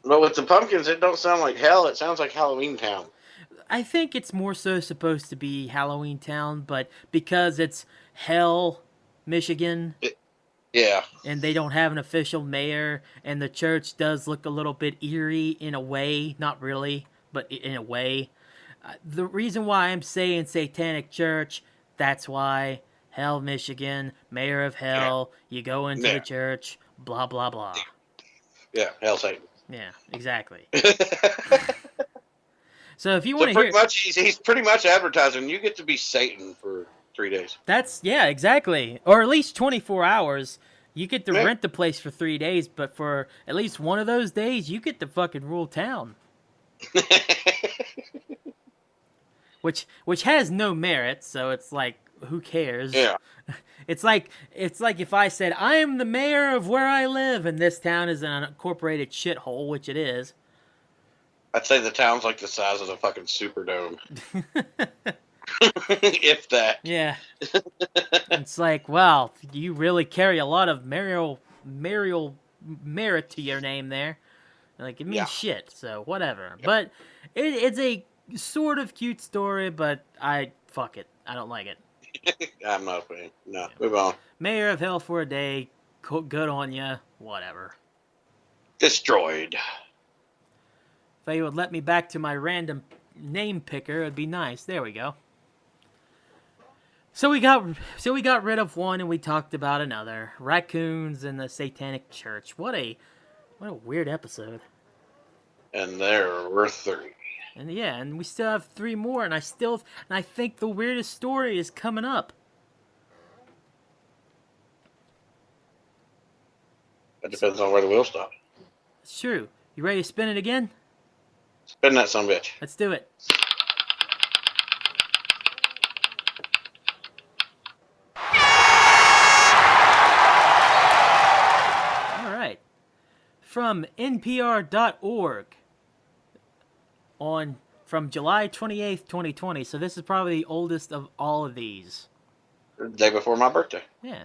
But with the pumpkins, it don't sound like hell. It sounds like Halloween Town. I think it's more so supposed to be Halloween Town, but because it's Hell, Michigan... Yeah. And they don't have an official mayor, and the church does look a little bit eerie in a way. Not really, but in a way. The reason why I'm saying satanic church, that's why. Hell, Michigan, mayor of Hell, you go into the church, blah, blah, blah. Yeah, Hell Satan. Yeah, exactly. So if you want to hear... much, he's pretty much advertising, you get to be Satan for 3 days. Yeah, exactly. Or at least 24 hours. You get to rent the place for 3 days, but for at least one of those days, you get to fucking rule town. which has no merit, so it's like, who cares? Yeah. It's like if I said I am the mayor of where I live, and this town is an unincorporated shithole, which it is. I'd say the town's like the size of the fucking Superdome. If that. Yeah. It's like, well, you really carry a lot of mayoral merit to your name there. Like, it means shit, so whatever. Yep. But it's a sort of cute story, but fuck it. I don't like it. I'm not a fan. No, move on. Mayor of Hell for a day. Good on ya. Whatever. Destroyed. If they would let me back to my random name picker, it'd be nice. There we go. So we got rid of one, and we talked about another. Raccoons in the Satanic Church. What a weird episode. And there were 3. And yeah, and we still have 3 more, and I think the weirdest story is coming up. It depends on where the wheel stops. It's true. You ready to spin it again? Spin that son of a bitch. Let's do it. All right. From NPR.org from July 28th, 2020. So this is probably the oldest of all of these. The day before my birthday. Yeah.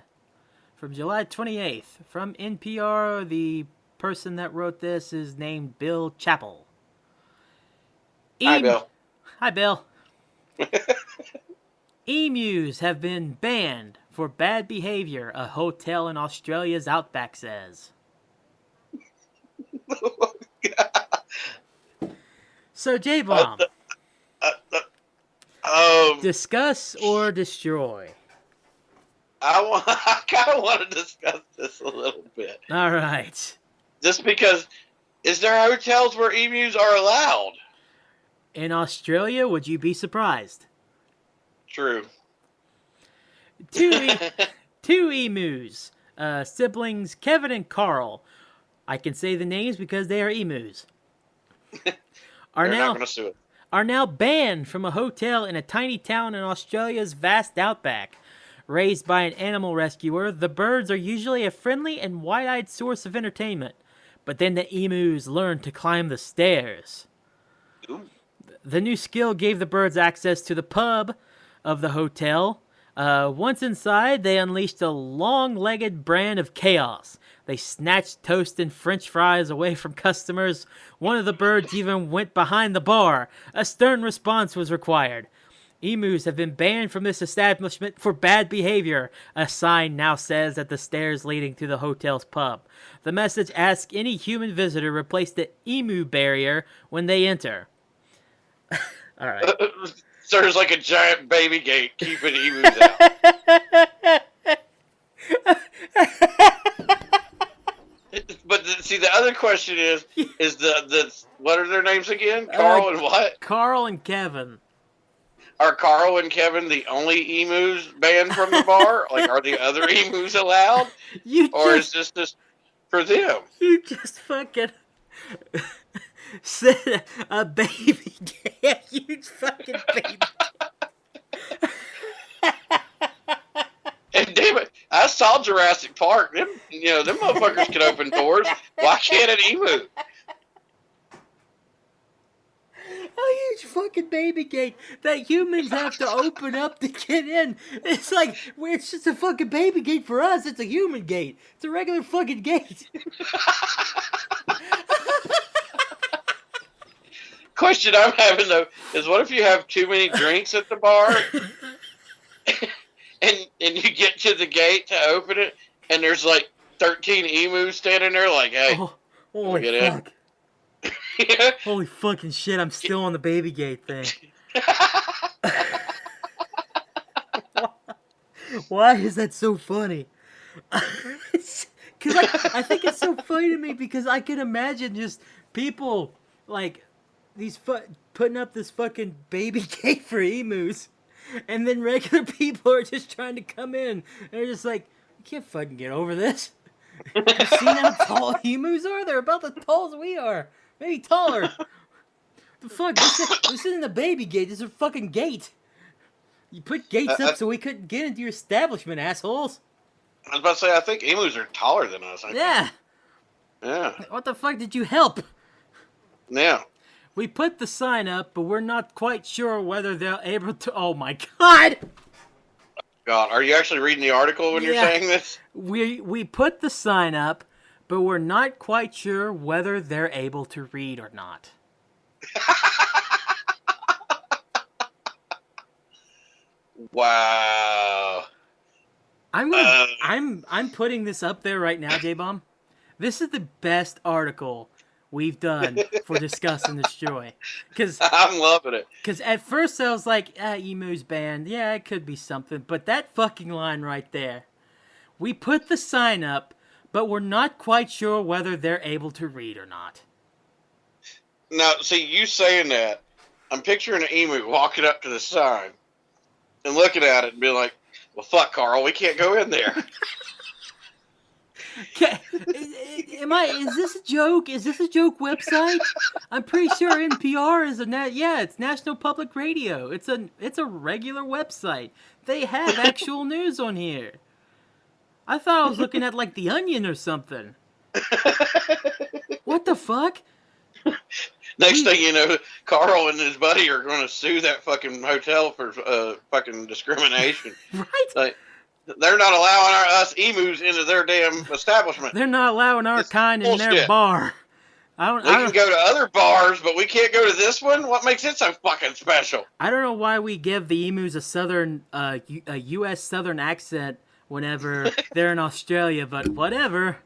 From July 28th. From NPR, the person that wrote this is named Bill Chappell. Hi, Bill. Hi, Bill. Emus have been banned for bad behavior, a hotel in Australia's outback says. So, J-Bomb, discuss or destroy? I kind of want to discuss this a little bit. All right. Just because, is there hotels where emus are allowed? In Australia, would you be surprised? True. 2 emus, siblings Kevin and Carl. I can say the names because they are emus. Are now banned from a hotel in a tiny town in Australia's vast outback. Raised by an animal rescuer, the birds are usually a friendly and wide-eyed source of entertainment. But then the emus learn to climb the stairs. Ooh. The new skill gave the birds access to the pub of the hotel. Once inside, they unleashed a long-legged brand of chaos. They snatched toast and french fries away from customers. One of the birds even went behind the bar. A stern response was required. Emus have been banned from this establishment for bad behavior, a sign now says at the stairs leading to the hotel's pub. The message asks any human visitor replace the emu barrier when they enter. All right. So there's like a giant baby gate keeping emus out. But see, the other question is the what are their names again? Carl and what? Carl and Kevin. Are Carl and Kevin the only emus banned from the bar? Like, are the other emus allowed? Is this just for them? You just fucking said a baby gay, a huge fucking baby. And damn it, I saw Jurassic Park. Them motherfuckers can open doors. Why can't an emu? A huge fucking baby gate that humans have to open up to get in. It's like, it's just a fucking baby gate for us. It's a human gate. It's a regular fucking gate. Question I'm having though is, what if you have too many drinks at the bar, and you get to the gate to open it, and there's like 13 emus standing there, like, hey, holy get fuck. in. Holy fucking shit, I'm still on the baby gate thing. Why is that so funny? Because I think it's so funny to me because I can imagine just people like these putting up this fucking baby gate for emus, and then regular people are just trying to come in. They're just like, you can't fucking get over this. You seen how tall emus are? They're about as tall as we are. Maybe taller. The fuck? This isn't a baby gate. This is a fucking gate. You put gates up so we couldn't get into your establishment, assholes. I was about to say, I think emus are taller than us. Yeah. Yeah. What the fuck did you help? Yeah. We put the sign up, but we're not quite sure whether they're able to... Oh my god! God, are you actually reading the article when you're saying this? We put the sign up, but we're not quite sure whether they're able to read or not. Wow. I'm putting this up there right now, J-Bomb. This is the best article we've done for Discuss and Destroy. I'm loving it. Because at first I was like, emu's banned. Yeah, it could be something. But that fucking line right there. We put the sign up, but we're not quite sure whether they're able to read or not. Now, see, you saying that, I'm picturing an emu walking up to the sign and looking at it and being like, well, fuck, Carl, we can't go in there. Is this a joke? Is this a joke website? I'm pretty sure NPR is it's National Public Radio. It's a regular website. They have actual news on here. I thought I was looking at like The Onion or something. What the fuck? Next thing you know, Carl and his buddy are going to sue that fucking hotel for fucking discrimination. Right? Like, they're not allowing us emus into their damn establishment. They're not allowing our kind in their bar. We can go to other bars, but we can't go to this one? What makes it so fucking special? I don't know why we give the emus a U.S. Southern accent whenever they're in Australia, but whatever.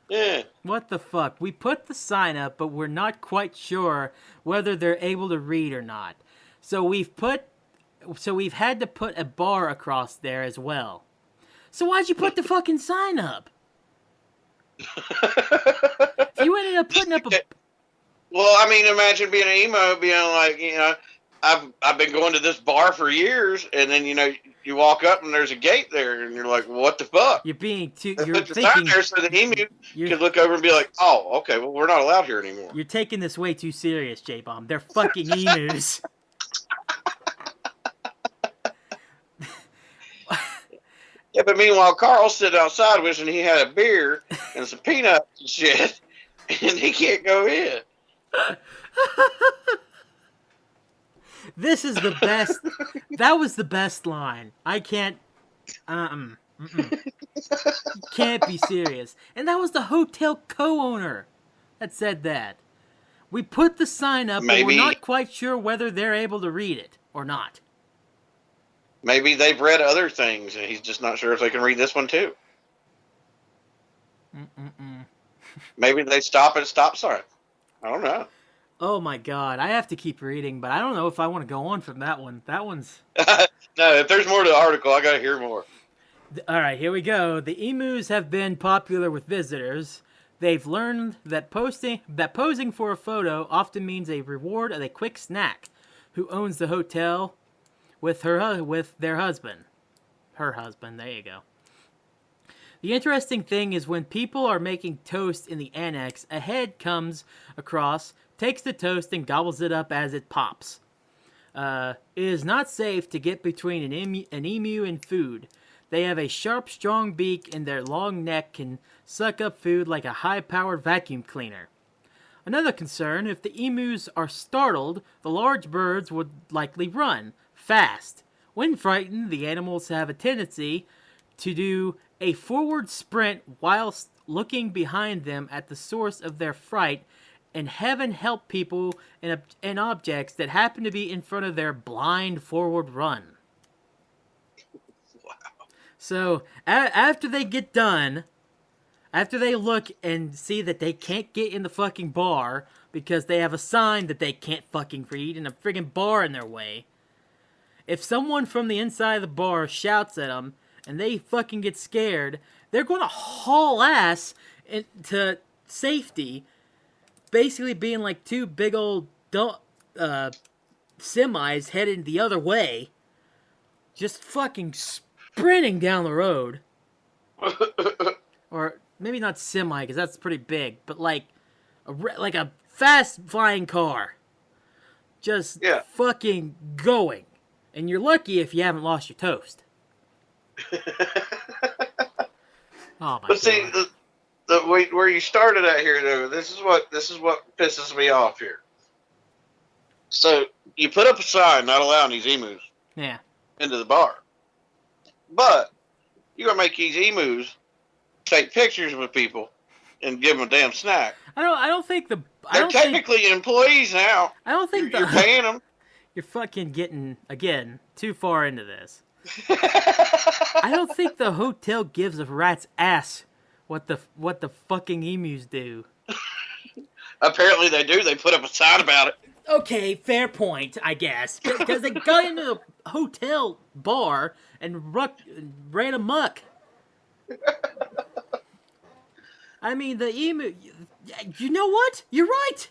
Yeah. What the fuck? We put the sign up, but we're not quite sure whether they're able to read or not. So we've had to put a bar across there as well. So why'd you put the fucking sign up? You ended up putting up a... Well, I mean, imagine being an emo, being like, you know, I've been going to this bar for years, and then, you know, you walk up and there's a gate there, and you're like, what the fuck? You're thinking... there so the emu could look over and be like, oh, okay, well, we're not allowed here anymore. You're taking this way too serious, J-Bomb. They're fucking emus. Yeah, but meanwhile, Carl's sitting outside wishing he had a beer and some peanuts and shit, and he can't go in. This is the best. That was the best line. I can't. Can't be serious. And that was the hotel co-owner that said that. We put the sign up, but we're not quite sure whether they're able to read it or not. Maybe they've read other things, and he's just not sure if they can read this one too. Maybe they stop at a stop sign. I don't know. Oh my god, I have to keep reading, but I don't know if I want to go on from that one. That one's... No, if there's more to the article, I gotta hear more. Alright, here we go. The emus have been popular with visitors. They've learned that posing for a photo often means a reward of a quick snack. Who owns the hotel with their husband. Her husband, there you go. The interesting thing is when people are making toast in the annex, a head comes across, takes the toast, and gobbles it up as it pops. It is not safe to get between an emu and food. They have a sharp, strong beak, and their long neck can suck up food like a high-powered vacuum cleaner. Another concern, if the emus are startled, the large birds would likely run fast. When frightened, the animals have a tendency to do a forward sprint whilst looking behind them at the source of their fright, and heaven help people and objects that happen to be in front of their blind forward run. Wow. So, after they get done, after they look and see that they can't get in the fucking bar because they have a sign that they can't fucking read and a friggin' bar in their way, if someone from the inside of the bar shouts at them and they fucking get scared, they're going to haul ass into safety, basically being like two big old semis headed the other way, just fucking sprinting down the road. Or maybe not semi, because that's pretty big, but like a fast flying car. just Yeah. fucking going. And you're lucky if you haven't lost your toast. Oh my But see, god. where you started at here, though, this is what pisses me off here. So you put up a sign not allowing these emus Yeah. into the bar, but you're gonna make these emus take pictures with people and give them a damn snack. I don't think the They're technically employees now. I don't think You're paying them. You're fucking getting again too far into this. I don't think the hotel gives a rat's ass what the fucking emus do. Apparently they do. They put up a sign about it. Okay, fair point, I guess. Because they got into the hotel bar and ran amok. I mean, the emu... You know what? You're right!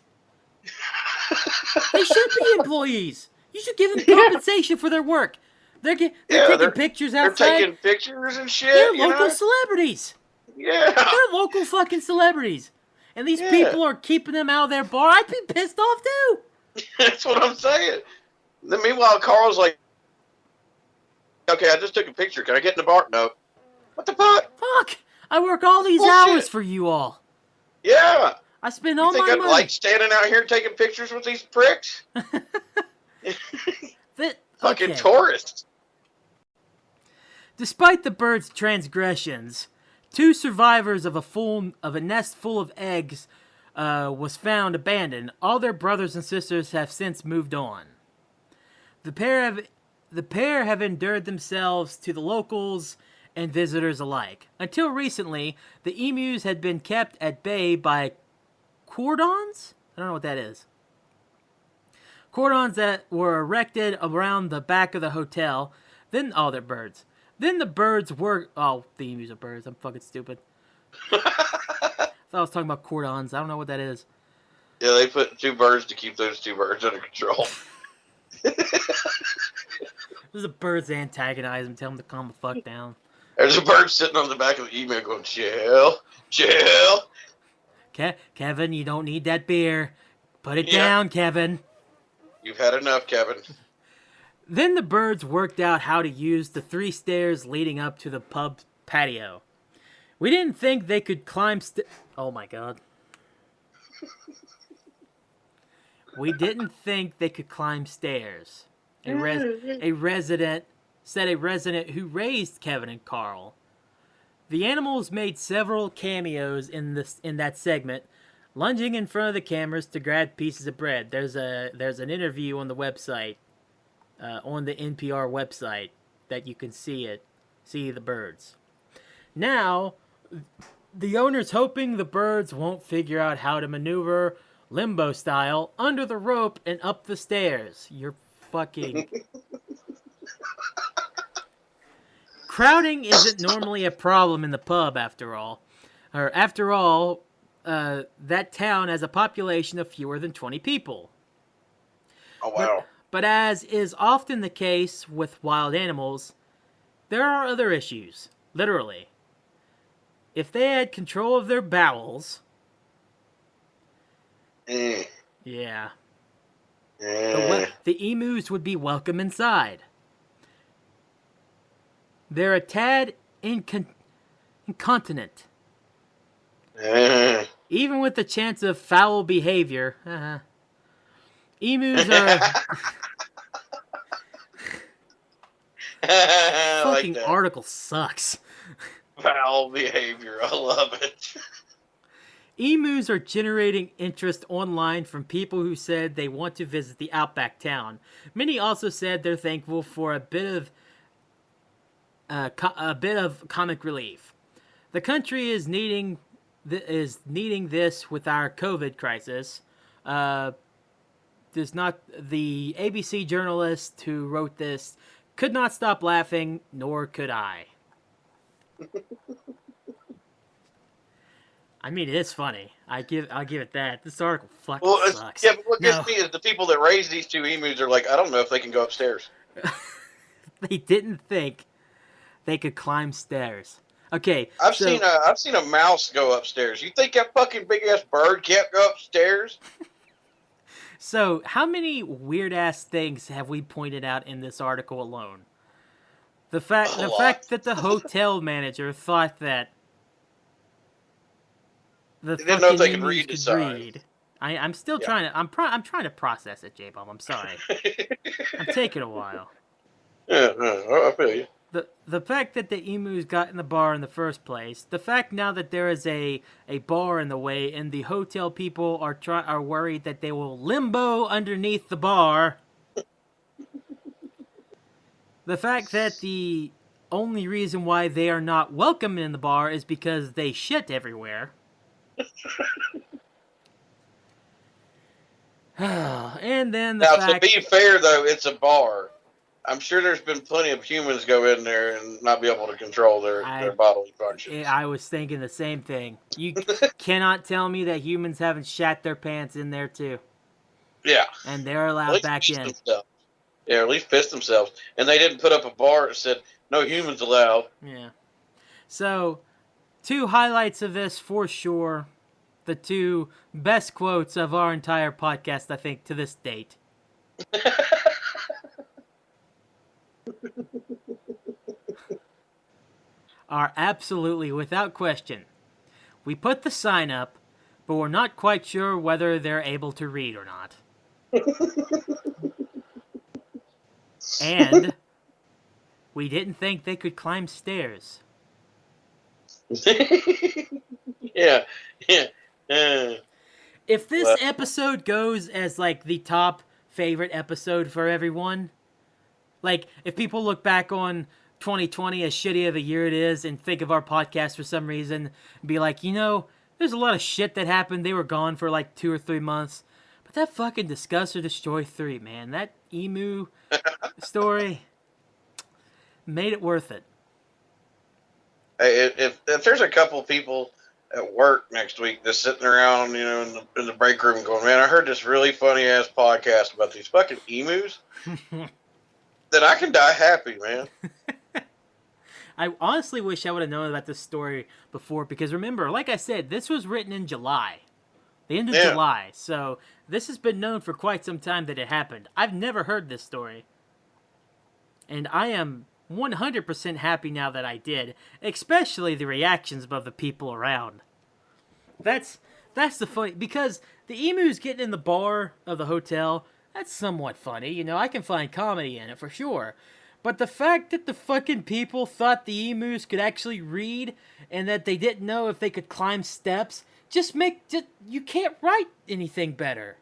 They should be employees. You should give them compensation for their work. They're taking pictures outside. They're taking pictures and shit. They're local celebrities. Yeah. They're local fucking celebrities. And these people are keeping them out of their bar. I'd be pissed off too. That's what I'm saying. Then meanwhile, Carl's like, okay, I just took a picture. Can I get in the bar? No. What the fuck? Fuck. I work all these hours for you all. Yeah. I spend all my money. You think money. I'd like standing out here taking pictures with these pricks? Fucking tourists. Despite the birds' transgressions, 2 survivors of a nest full of eggs was found abandoned. All their brothers and sisters have since moved on. The pair have endured themselves to the locals and visitors alike. Until recently, the emus had been kept at bay by cordons? I don't know what that is. Cordons that were erected around the back of the hotel. Then, they're birds. Then the birds were... Oh, the emus are birds. I'm fucking stupid. I thought I was talking about cordons. I don't know what that is. Yeah, they put 2 birds to keep those 2 birds under control. There's a birds to antagonize them, tell them to calm the fuck down. There's a bird sitting on the back of the emu going, chill, chill. Kevin, you don't need that beer. Put it down, Kevin. You've had enough, Kevin. Then the birds worked out how to use the 3 stairs leading up to the pub patio. We didn't think they could climb Oh my god. We didn't think they could climb stairs. A resident who raised Kevin and Carl. The animals made several cameos in that segment, lunging in front of the cameras to grab pieces of bread. There's an interview on the website, on the NPR website, that you can see the birds. Now, the owner's hoping the birds won't figure out how to maneuver limbo style under the rope and up the stairs. You're fucking... Crowding isn't normally a problem in the pub, after all. That town has a population of fewer than 20 people. Oh, wow. But as is often the case with wild animals, there are other issues, literally. If they had control of their bowels... Yeah. The emus would be welcome inside. They're a tad incontinent. Even with the chance of foul behavior. Emus are... Fucking article sucks. Foul behavior. I love it. Emus are generating interest online from people who said they want to visit the outback town. Many also said they're thankful for a bit of comic relief. The country is needing this with our COVID crisis. There's not the ABC journalist who wrote this could not stop laughing, nor could I. I mean, it is funny. I'll give it that. This article fucking sucks. Yeah, but what gets me is the people that raised these 2 emus are like, I don't know if they can go upstairs. They didn't think they could climb stairs. Okay, I've seen a mouse go upstairs. You think that fucking big ass bird can't go upstairs? So, how many weird ass things have we pointed out in this article alone? The A lot. fact that the hotel manager thought that the They didn't know if fucking they could emus read the could sign. read. I'm still Yeah. trying to I'm trying to process it, J-Bomb. I'm sorry. I'm taking a while. Yeah, I feel you. The fact that the emus got in the bar in the first place, the fact now that there is a bar in the way and the hotel people are worried that they will limbo underneath the bar. The fact that the only reason why they are not welcome in the bar is because they shit everywhere. And then the Now, fact... to be fair, though, it's a bar. I'm sure there's been plenty of humans go in there and not be able to control their bodily functions. I was thinking the same thing. You cannot tell me that humans haven't shat their pants in there too. Yeah. And they're allowed back in. Themselves. Yeah, at least pissed themselves. And they didn't put up a bar that said, no humans allowed. Yeah. So, two highlights of this for sure. The two best quotes of our entire podcast, I think, to this date. Are absolutely, without question. We put the sign up, but we're not quite sure whether they're able to read or not. And we didn't think they could climb stairs. Yeah. If this episode goes as like the top favorite episode for everyone, like if people look back on 2020 as shitty of a year it is and think of our podcast for some reason and be like, you know, there's a lot of shit that happened. They were gone for like 2 or 3 months. But that fucking Discuss or Destroy 3, man, that emu story made it worth it. Hey, if there's a couple people at work next week that's sitting around, you know, in the break room going, man, I heard this really funny ass podcast about these fucking emus, then I can die happy, man. I honestly wish I would have known about this story before because remember, like I said, this was written in July. The end of July. So this has been known for quite some time that it happened. I've never heard this story. And I am 100% happy now that I did, especially the reactions of the people around. That's the funny, because the emus getting in the bar of the hotel, that's somewhat funny, you know, I can find comedy in it for sure. But the fact that the fucking people thought the emus could actually read and that they didn't know if they could climb steps, you can't write anything better.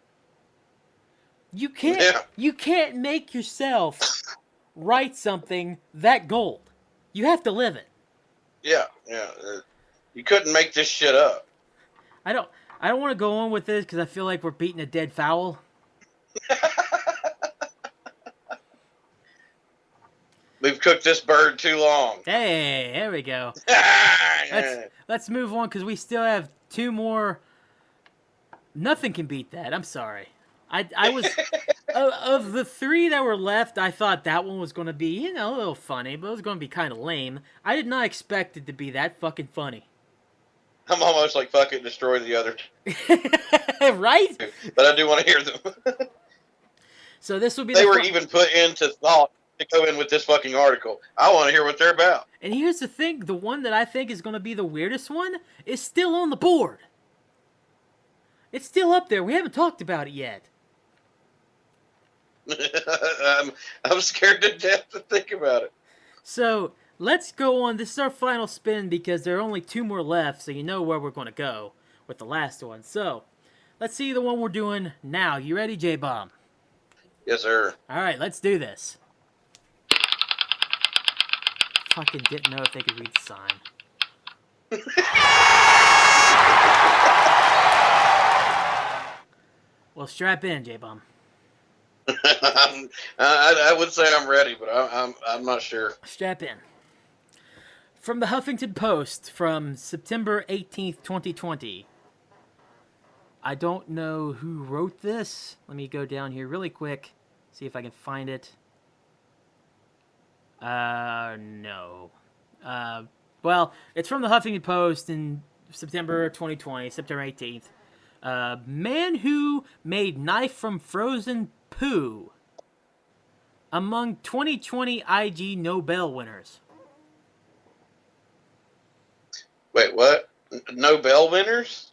You can't make yourself write something that gold. You have to live it. Yeah. You couldn't make this shit up. I don't want to go on with this because I feel like we're beating a dead foul. We've cooked this bird too long. Hey, there we go. Let's move on because we still have 2 more. Nothing can beat that. I'm sorry. I was of the 3 that were left. I thought that one was going to be, you know, a little funny, but it was going to be kind of lame. I did not expect it to be that fucking funny. I'm almost like fucking destroy the other Right? But I do want to hear them. So this will be. They were even put into thought to go in with this fucking article. I want to hear what they're about. And here's the thing: the one that I think is going to be the weirdest one is still on the board. It's still up there. We haven't talked about it yet. I'm scared to death to think about it. So let's go on. This is our final spin because there are only 2 more left, so you know where we're going to go with the last one. So let's see the one we're doing now. You ready, J-Bomb? Yes, sir. All right, let's do this. Fucking didn't know if they could read the sign. Well, strap in, J-Bomb. I would say I'm ready, but I'm not sure. Strap in. From the Huffington Post from September 18th, 2020. I don't know who wrote this. Let me go down here really quick, see if I can find it. No. Well, it's from the Huffington Post in September 2020, September 18th. Man who made knife from frozen poo. Among 2020 IG Nobel winners. Wait, what? Nobel winners?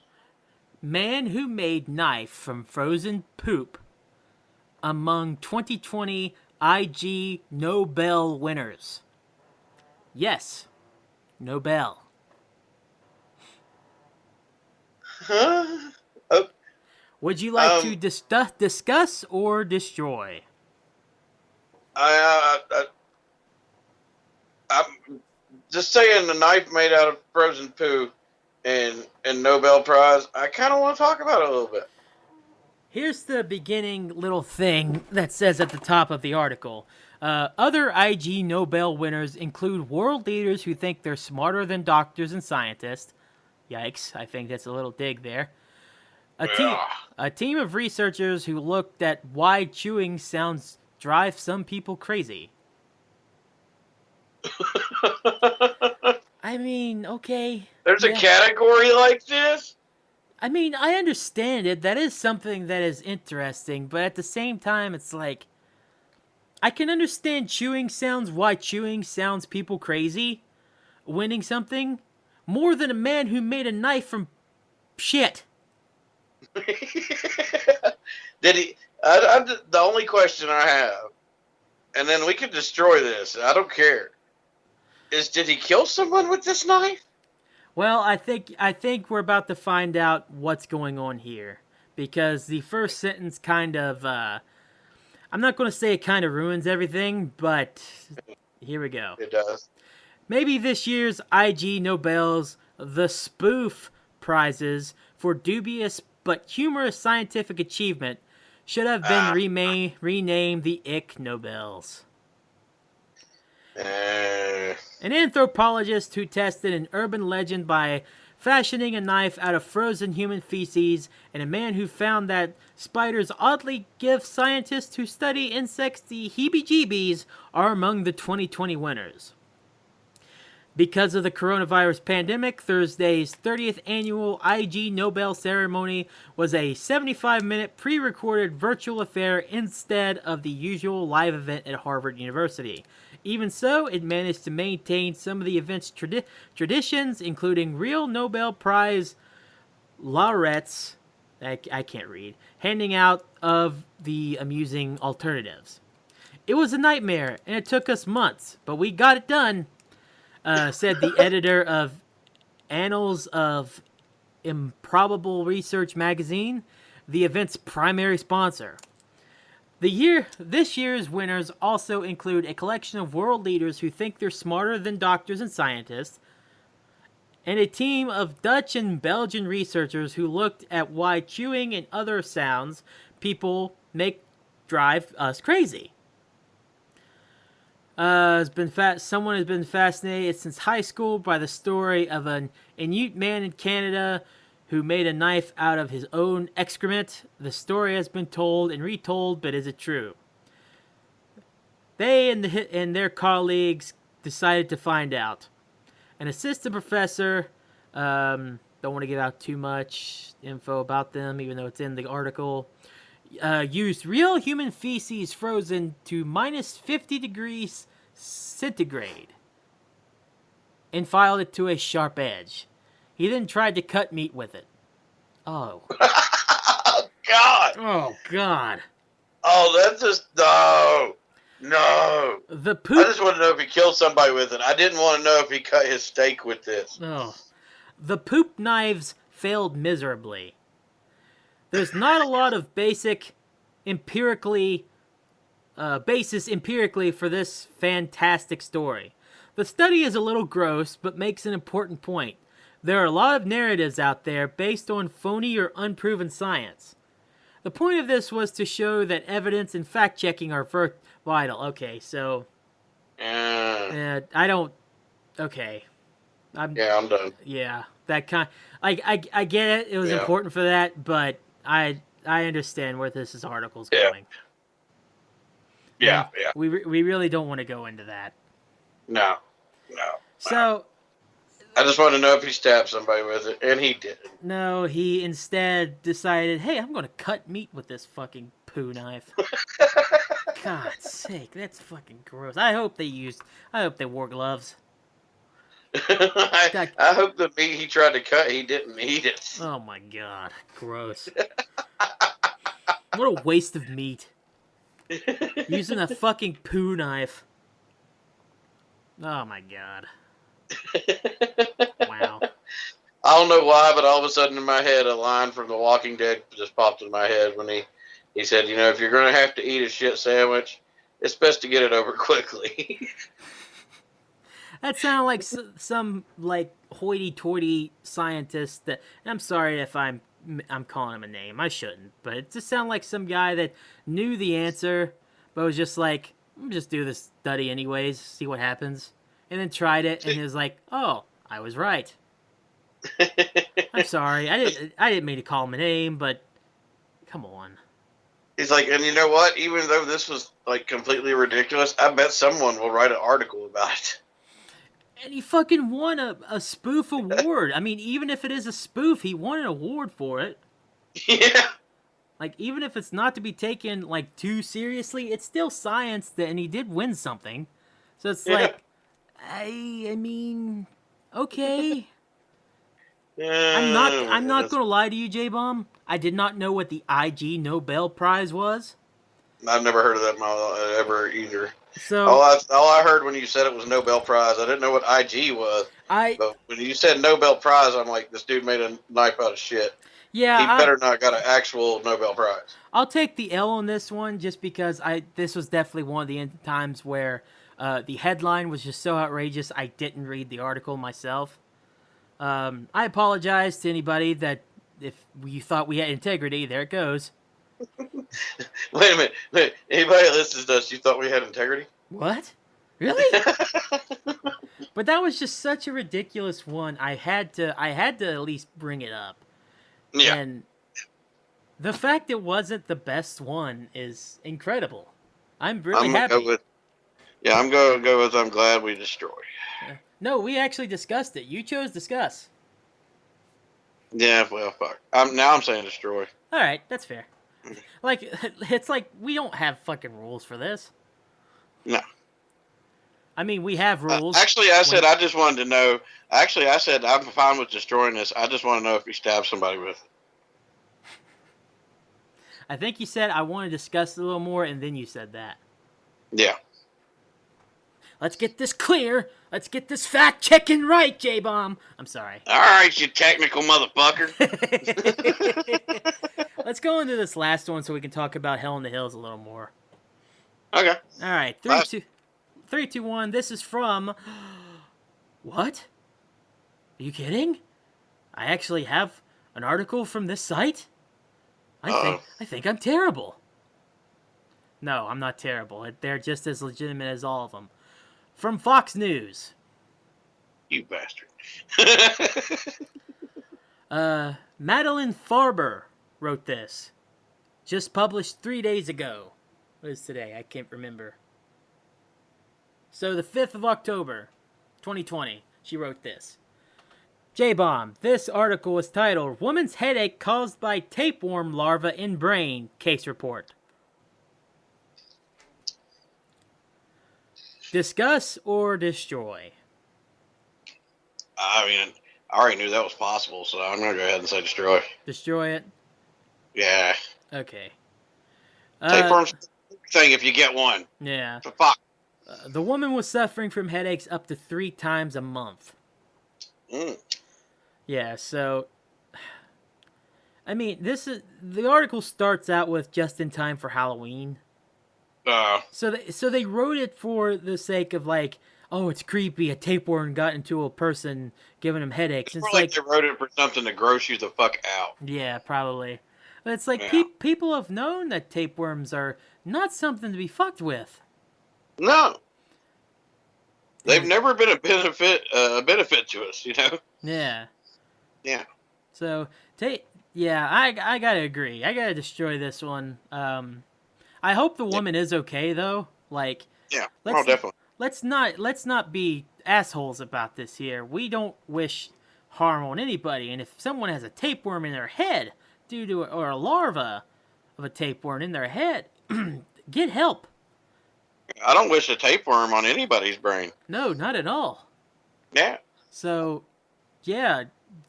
Man who made knife from frozen poop. Among 2020 IG Nobel winners. Yes, Nobel. Huh? Oh, Would you like to discuss or destroy? I'm just saying the knife made out of frozen poo and Nobel Prize. I kind of want to talk about it a little bit. Here's the beginning little thing that says at the top of the article. Other IG Nobel winners include world leaders who think they're smarter than doctors and scientists. Yikes, I think that's a little dig there. A team of researchers who looked at why chewing sounds drive some people crazy. I mean, okay. There's a category like this? I mean, I understand it. That is something that is interesting, but at the same time, it's like, I can understand why chewing sounds people crazy, winning something, more than a man who made a knife from shit. Did he? The only question I have, and then we can destroy this, I don't care, is did he kill someone with this knife? Well, I think we're about to find out what's going on here, because the first sentence kind of, I'm not going to say it kind of ruins everything, but here we go. It does. Maybe this year's IG Nobel's The Spoof Prizes for dubious but humorous scientific achievement should have been renamed the Ick Nobels. An anthropologist who tested an urban legend by fashioning a knife out of frozen human feces, and a man who found that spiders oddly give scientists who study insects the heebie-jeebies are among the 2020 winners. Because of the coronavirus pandemic, Thursday's 30th annual IG Nobel ceremony was a 75-minute pre-recorded virtual affair instead of the usual live event at Harvard University. Even so, it managed to maintain some of the event's traditions, including real Nobel Prize laureates, I can't read, handing out of the amusing alternatives. It was a nightmare, and it took us months, but we got it done. Said the editor of Annals of Improbable Research magazine, the event's primary sponsor. This year's winners also include a collection of world leaders who think they're smarter than doctors and scientists, and a team of Dutch and Belgian researchers who looked at why chewing and other sounds people make drive us crazy. Someone has been fascinated since high school by the story of an Inuit man in Canada who made a knife out of his own excrement. The story has been told and retold, but is it true? They and their colleagues decided to find out. An assistant professor, don't want to give out too much info about them, even though it's in the article, used real human feces frozen to minus 50 degrees centigrade and filed it to a sharp edge. He then tried to cut meat with it. Oh. Oh, God. Oh, God. Oh, that's just... No. No. The poop... I just want to know if he killed somebody with it. I didn't want to know if he cut his steak with this. Oh. The poop knives failed miserably. There's not a lot of basis empirically for this fantastic story. The study is a little gross, but makes an important point. There are a lot of narratives out there based on phony or unproven science. The point of this was to show that evidence and fact-checking are vital. Okay, so... I don't... Okay. I'm done. Yeah, that kind... I get it. It was important for that, but I understand where this article's going. Yeah. We really don't want to go into that. No. So, I just wanted to know if he stabbed somebody with it, and he didn't. No, he instead decided, hey, I'm going to cut meat with this fucking poo knife. God's sake, that's fucking gross. I hope they wore gloves. I hope the meat he tried to cut, he didn't eat it. Oh my god, gross. What a waste of meat. Using a fucking poo knife. Oh my god. Wow. I don't know why, but all of a sudden in my head, a line from The Walking Dead just popped in my head when he said, you know, if you're going to have to eat a shit sandwich, it's best to get it over quickly. That sounded like some like hoity-toity scientist that. I'm sorry if I'm calling him a name. I shouldn't, but it just sounded like some guy that knew the answer, but was just like, "I'm just do this study anyways, see what happens," and then tried it, and he was like, "Oh, I was right." I'm sorry, I didn't mean to call him a name, but come on. He's like, and you know what? Even though this was like completely ridiculous, I bet someone will write an article about it. And he fucking won a spoof award. I mean, even if it is a spoof, he won an award for it. Yeah. Like, even if it's not to be taken, like, too seriously, it's still science, and he did win something. So it's like, I mean, okay. I'm not gonna lie to you, J-Bomb. I did not know what the IG Nobel Prize was. I've never heard of that ever either. So all I heard when you said it was Nobel Prize, I didn't know what IG was. But when you said Nobel Prize, I'm like, this dude made a knife out of shit. Yeah, he better not got an actual Nobel Prize. I'll take the L on this one, just because this was definitely one of the times where the headline was just so outrageous. I didn't read the article myself. I apologize to anybody that if you thought we had integrity. There it goes. Wait a minute. Wait, anybody that listens to us, you thought we had integrity? What? Really? But that was just such a ridiculous one. I had to at least bring it up. Yeah. And the fact it wasn't the best one is incredible. I'm really happy. I'm going to go with I'm glad we destroyed. No, we actually discussed it. You chose discuss. Yeah, well, fuck. Now I'm saying destroy. All right, that's fair. Like, it's like we don't have fucking rules for this. No. I mean, we have rules. Actually, I said I just wanted to know. Actually, I said I'm fine with destroying this. I just want to know if he stabbed somebody with it. I think you said I want to discuss it a little more, and then you said that. Yeah. Let's get this clear. Let's get this fact-checking right, J-Bomb. I'm sorry. All right, you technical motherfucker. Let's go into this last one so we can talk about Hell in the Hills a little more. Okay. All right. 3, 2, 1. This is from... What? Are you kidding? I actually have an article from this site? I think I'm terrible. No, I'm not terrible. They're just as legitimate as all of them. From Fox News. You bastard. Madeline Farber wrote this. Just published 3 days ago. What is today? I can't remember. So the 5th of October, 2020, she wrote this. J-Bomb, this article is titled, Woman's Headache Caused by Tapeworm Larva in Brain, Case Report. Discuss or destroy? I mean, I already knew that was possible, so I'm going to go ahead and say destroy. Destroy it? Yeah. Okay. Tapeworm's thing if you get one. Yeah. So fuck. The woman was suffering from headaches up to 3 times a month. Yeah, so... I mean, the article starts out with just in time for Halloween. So they wrote it for the sake of like, oh, it's creepy. A tapeworm got into a person, giving him headaches. It's like they wrote it for something to gross you the fuck out. Yeah, probably. But it's like people have known that tapeworms are not something to be fucked with. No, they've never been a benefit to us, you know. Yeah. Yeah. So I gotta agree. I gotta destroy this one. I hope the woman is okay though. Like, yeah, definitely. let's not be assholes about this here. We don't wish harm on anybody, and if someone has a tapeworm in their head or a larva of a tapeworm in their head, get help. I don't wish a tapeworm on anybody's brain. No, not at all. Yeah. So, yeah,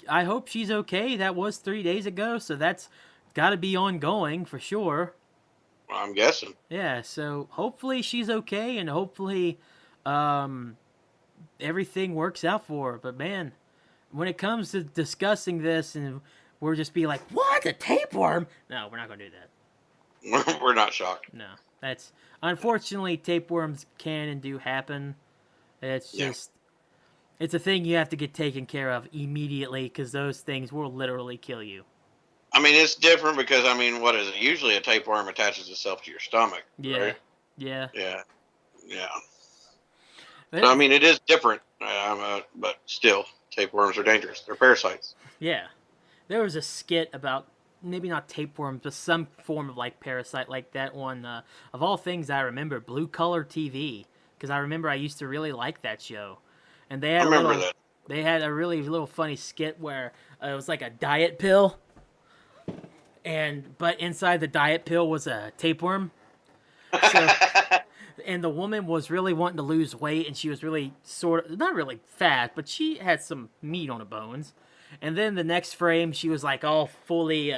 I hope she's okay. That was 3 days ago, so that's got to be ongoing for sure. I'm guessing. Yeah, so hopefully she's okay, and hopefully everything works out for her. But man, when it comes to discussing this, and we're just be like, what, a tapeworm? No, we're not going to do that. We're not shocked. No, that's unfortunately tapeworms can and do happen. It's just it's a thing you have to get taken care of immediately because those things will literally kill you. I mean, it's different because what is it? Usually, a tapeworm attaches itself to your stomach. Yeah, right? yeah. So, it is different, but still, tapeworms are dangerous. They're parasites. Yeah, there was a skit about. Maybe not tapeworms, but some form of like parasite like that one. Of all things, I remember Blue Collar TV because I remember I used to really like that show, and they had They had a really little funny skit where it was like a diet pill, but inside the diet pill was a tapeworm. So, and the woman was really wanting to lose weight, and she was really not really fat, but she had some meat on the bones. And then the next frame, she was like all fully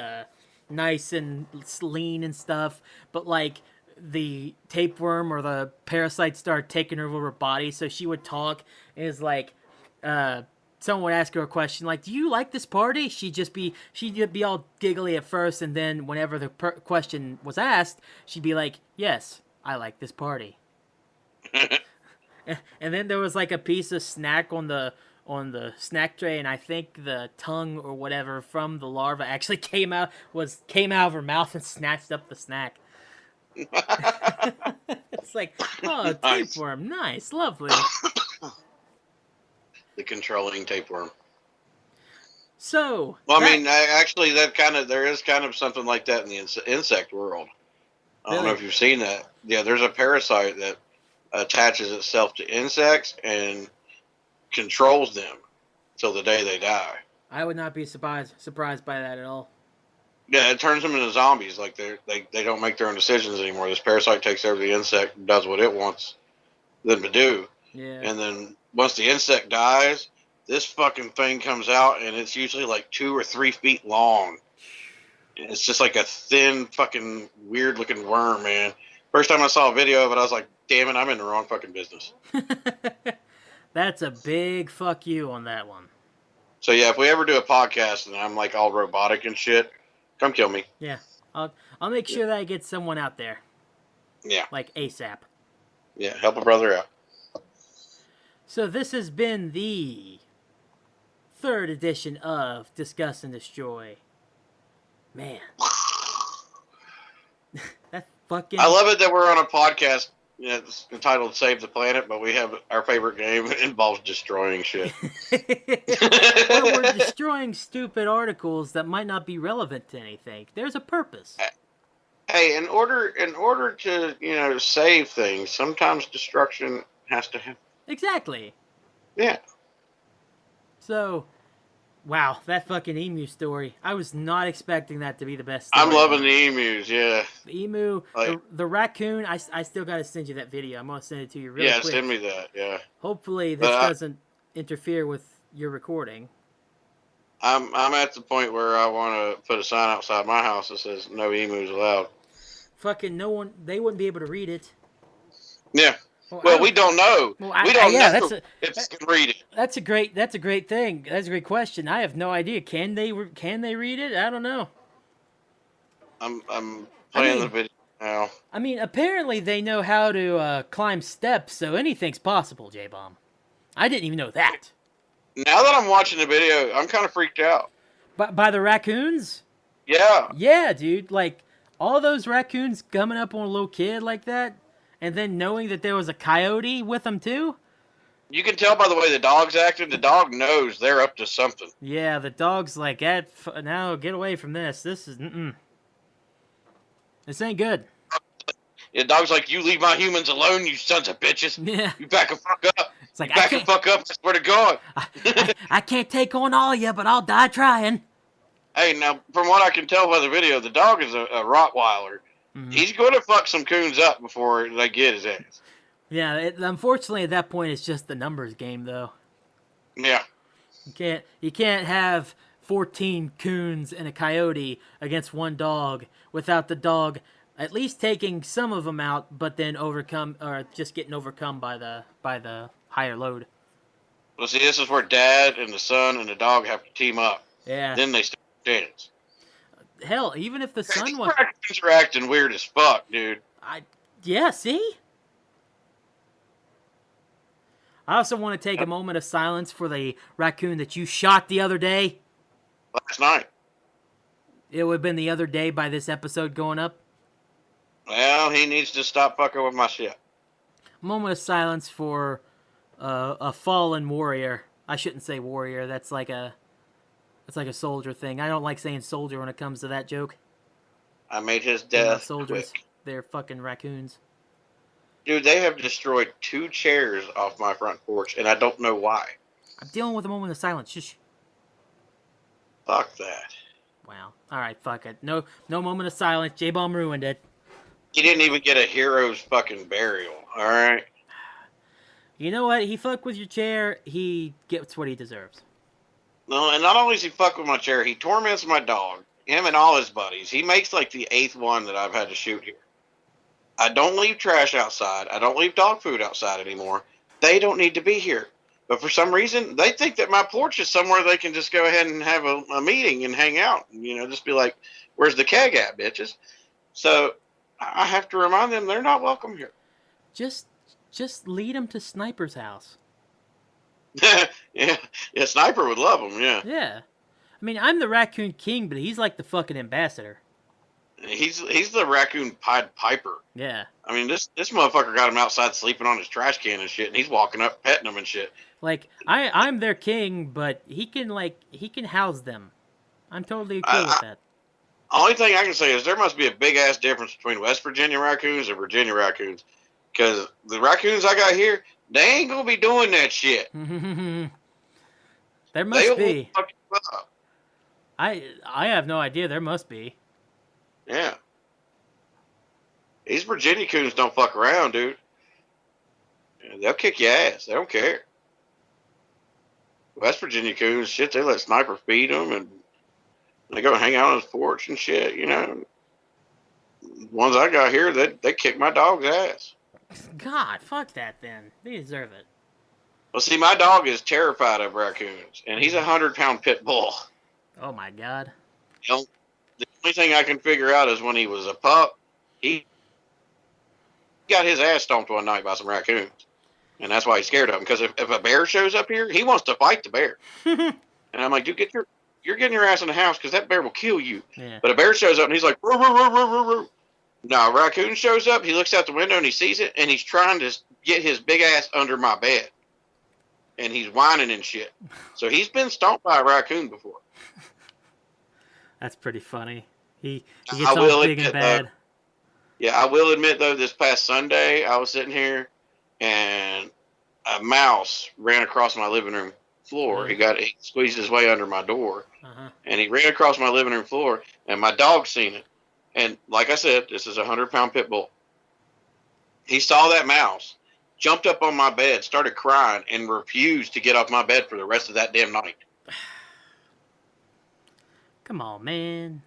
nice and lean and stuff. But like the tapeworm or the parasite started taking over her body. So she would talk. And it's like someone would ask her a question like, do you like this party? She'd be all giggly at first. And then whenever the question was asked, she'd be like, yes, I like this party. And then there was like a piece of snack on the snack tray, and I think the tongue or whatever from the larva actually came out of her mouth and snatched up the snack. It's like, oh, tapeworm, nice, lovely. The controlling tapeworm. So, there is kind of something like that in the insect world. I don't know if you've seen that. Yeah, there's a parasite that attaches itself to insects and controls them till the day they die. I would not be surprised by that at all. Yeah, it turns them into zombies. Like they don't make their own decisions anymore. This parasite takes over the insect and does what it wants them to do. Yeah. And then once the insect dies, this fucking thing comes out, and it's usually like 2 or 3 feet long. And it's just like a thin, fucking weird looking worm, man. First time I saw a video of it, I was like, damn it, I'm in the wrong fucking business. That's a big fuck you on that one. So yeah, if we ever do a podcast and I'm like all robotic and shit, come kill me. Yeah, I'll make sure that I get someone out there. Yeah, like ASAP. Yeah, help a brother out. So this has been the 3rd edition of Discuss and Destroy. Man, that fucking. I love it that we're on a podcast. It's entitled Save the Planet, but we have our favorite game involves destroying shit. Well, we're destroying stupid articles that might not be relevant to anything. There's a purpose. Hey, in order to save things, sometimes destruction has to happen. Exactly. Yeah. So, wow, that fucking emu story. I was not expecting that to be the best story. I'm loving the emus, yeah. The emu, the raccoon, I still got to send you that video. I'm going to send it to you really quick. Yeah, send me that, yeah. Hopefully this doesn't interfere with your recording. I'm at the point where I want to put a sign outside my house that says no emus allowed. Fucking no one, they wouldn't be able to read it. Yeah. Well, we don't know. We don't know if they can read it. That's a great thing. That's a great question. I have no idea. Can they read it? I don't know. I'm playing the video now. I mean, apparently they know how to climb steps, so anything's possible, J-Bomb. I didn't even know that. Now that I'm watching the video, I'm kind of freaked out. By the raccoons? Yeah. Yeah, dude. Like, all those raccoons coming up on a little kid like that, and then knowing that there was a coyote with them too? You can tell by the way the dog's acting. The dog knows they're up to something. Yeah, the dog's like, now get away from this. This is, This ain't good. The dog's like, you leave my humans alone, you sons of bitches. Yeah. You back the fuck up. It's like, You back the fuck up, I swear to God. I can't take on all you, but I'll die trying. Hey, now, from what I can tell by the video, the dog is a Rottweiler. Mm-hmm. He's going to fuck some coons up before they get his ass. Yeah, unfortunately at that point it's just the numbers game, though. Yeah. You can't have 14 coons and a coyote against one dog without the dog at least taking some of them out, but then just getting overcome by the higher load. Well, see, this is where Dad and the son and the dog have to team up. Yeah. Then they start dance. Hell, even if the son These was... raccoons are acting weird as fuck, dude. Yeah, see? I also want to take a moment of silence for the raccoon that you shot the other day. Last night. It would have been the other day by this episode going up. Well, he needs to stop fucking with my shit. Moment of silence for a fallen warrior. I shouldn't say warrior. That's like a soldier thing. I don't like saying soldier when it comes to that joke. I made his They're not death soldiers. quick. They're fucking raccoons. Dude, they have destroyed 2 chairs off my front porch, and I don't know why. I'm dealing with a moment of silence. Shush. Fuck that. Wow. All right, fuck it. No moment of silence. J-Bomb ruined it. He didn't even get a hero's fucking burial, alright? You know what? He fucked with your chair. He gets what he deserves. No, and not only does he fuck with my chair, he torments my dog. Him and all his buddies. He makes like the 8th one that I've had to shoot here. I don't leave trash outside. I don't leave dog food outside anymore. They don't need to be here. But for some reason, they think that my porch is somewhere they can just go ahead and have a meeting and hang out. You know, just be like, where's the keg at, bitches? So I have to remind them they're not welcome here. Just lead them to Sniper's house. yeah, Sniper would love them, yeah. Yeah. I mean, I'm the Raccoon King, but he's like the fucking ambassador. He's the Raccoon Pied Piper. Yeah. I mean, this motherfucker got him outside sleeping on his trash can and shit, and he's walking up petting them and shit. Like, I'm their king, but he can house them. I'm totally cool with that. Only thing I can say is there must be a big-ass difference between West Virginia raccoons and Virginia raccoons. Because the raccoons I got here, they ain't going to be doing that shit. There must be. Fuck you up. I have no idea. There must be. Yeah. These Virginia coons don't fuck around, dude. They'll kick your ass. They don't care. West Virginia coons, shit, they let Sniper feed them, and they go hang out on his porch and shit, you know. The ones I got here, they kick my dog's ass. God, fuck that then. They deserve it. Well, see, my dog is terrified of raccoons, and he's a 100-pound pit bull. Oh my God. You know, the only thing I can figure out is when he was a pup, he got his ass stomped one night by some raccoons. And that's why he's scared of them. Because if a bear shows up here, he wants to fight the bear. And I'm like, dude, you're getting your ass in the house because that bear will kill you. Yeah. But a bear shows up and he's like, roo, roo, roo, roo, roo, roo. No, a raccoon shows up, he looks out the window and he sees it, and he's trying to get his big ass under my bed. And he's whining and shit. So he's been stomped by a raccoon before. That's pretty funny. He gets all big and bad. Yeah, I will admit, though, this past Sunday, I was sitting here, and a mouse ran across my living room floor. He squeezed his way under my door, and he ran across my living room floor, and my dog seen it. And like I said, this is a 100-pound pit bull. He saw that mouse, jumped up on my bed, started crying, and refused to get off my bed for the rest of that damn night. Come on, man.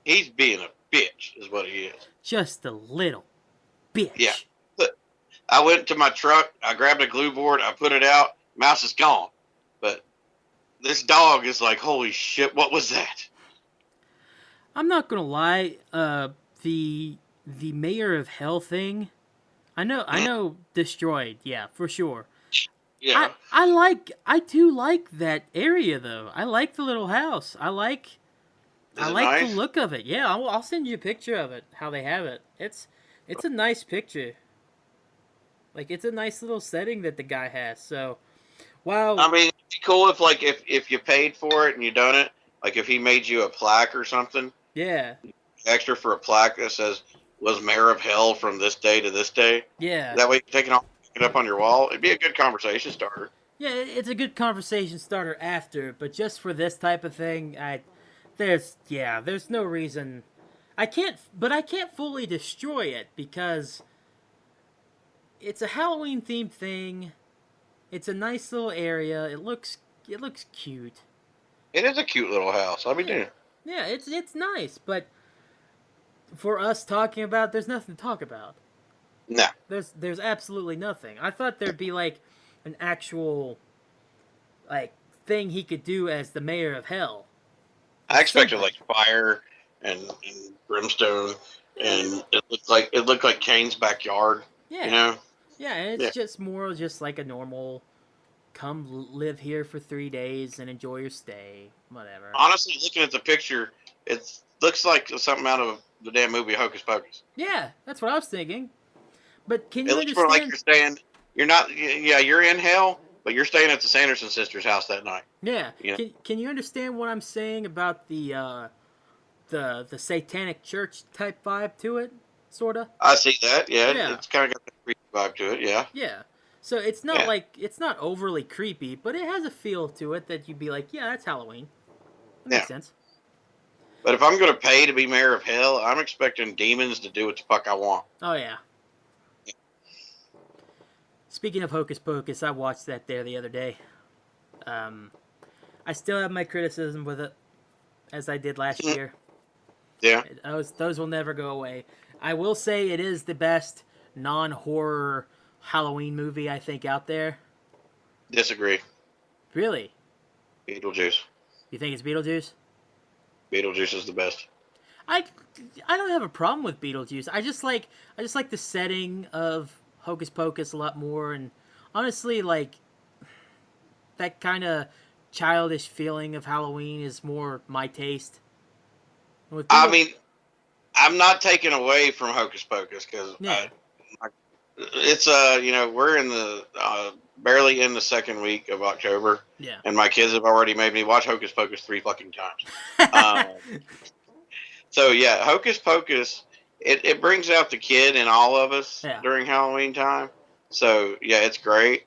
He's being a bitch, is what he is. Just a little bitch. Yeah. Look, I went to my truck, I grabbed a glue board, I put it out, mouse is gone. But this dog is like, holy shit, what was that? I'm not gonna lie, the Mayor of Hell thing, I know destroyed, yeah, for sure. Yeah. I do like that area though. I like the little house. I like nice? the look of it. Yeah, I'll send you a picture of it. How they have it. It's a nice picture. Like, it's a nice little setting that the guy has. So, wow. I mean, it'd be cool if you paid for it and you done it. Like if he made you a plaque or something. Yeah. Extra for a plaque that says was mayor of hell from this day to this day. Yeah. That way, you can take it up on your wall. It'd be a good conversation starter. Yeah, it's a good conversation starter after, but just for this type of thing, there's no reason. I can't fully destroy it because it's a Halloween themed thing. It's a nice little area. It looks cute. It is a cute little house. I'll be damned. Yeah, it's nice, but for us talking about, there's nothing to talk about. No. There's absolutely nothing. I thought there'd be like an actual like thing he could do as the mayor of hell. I expected like fire and brimstone, and it looked like Kane's backyard. Yeah. You know. Yeah, and it's just more just like a normal. Come live here for 3 days and enjoy your stay. Whatever. Honestly, looking at the picture, it looks like something out of the damn movie Hocus Pocus. Yeah, that's what I was thinking. But can you understand? It looks more like you're staying. You're not. Yeah, you're in hell, but you're staying at the Sanderson sisters' house that night. Yeah. You know? Can you understand what I'm saying about the satanic church type vibe to it, sorta? I see that. Yeah. It's kind of got that creepy vibe to it. Yeah. Yeah. So it's not like it's not overly creepy, but it has a feel to it that you'd be like, yeah, that's Halloween. That makes sense. But if I'm going to pay to be mayor of hell, I'm expecting demons to do what the fuck I want. Oh yeah. Speaking of Hocus Pocus, I watched that there the other day. I still have my criticism with it, as I did last year. Yeah. Those will never go away. I will say it is the best non-horror Halloween movie I think out there. Disagree. Really? Beetlejuice. You think it's Beetlejuice? Beetlejuice is the best. I don't have a problem with Beetlejuice. I just like the setting of Hocus Pocus a lot more, and honestly, like that kind of childish feeling of Halloween is more my taste. I mean, I'm not taking away from Hocus Pocus because it's we're in the barely in the second week of October, and my kids have already made me watch Hocus Pocus 3 fucking times. So yeah, Hocus Pocus it brings out the kid in all of us during Halloween time. So yeah, it's great.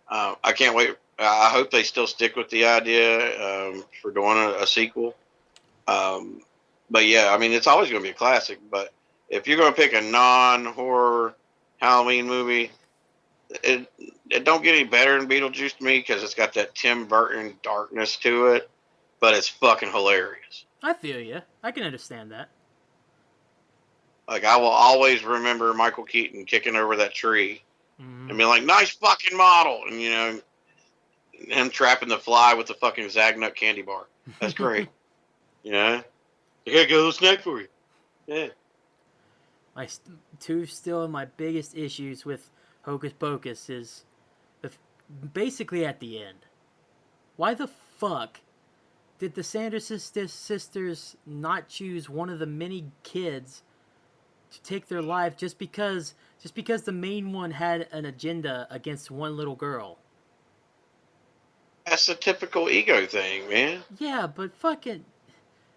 I can't wait. I hope they still stick with the idea for doing a sequel. But yeah, I mean, it's always going to be a classic. But if you're going to pick a non-horror Halloween movie, it don't get any better than Beetlejuice to me because it's got that Tim Burton darkness to it. But it's fucking hilarious. I feel you. I can understand that. Like, I will always remember Michael Keaton kicking over that tree and being like, nice fucking model. And, him trapping the fly with the fucking Zagnut candy bar. That's great. I got a little snack for you. Yeah. Still my biggest issues with Hocus Pocus is basically at the end. Why the fuck did the Sanderson sisters not choose one of the many kids to take their life just because the main one had an agenda against one little girl? That's a typical ego thing, man. Yeah, but fucking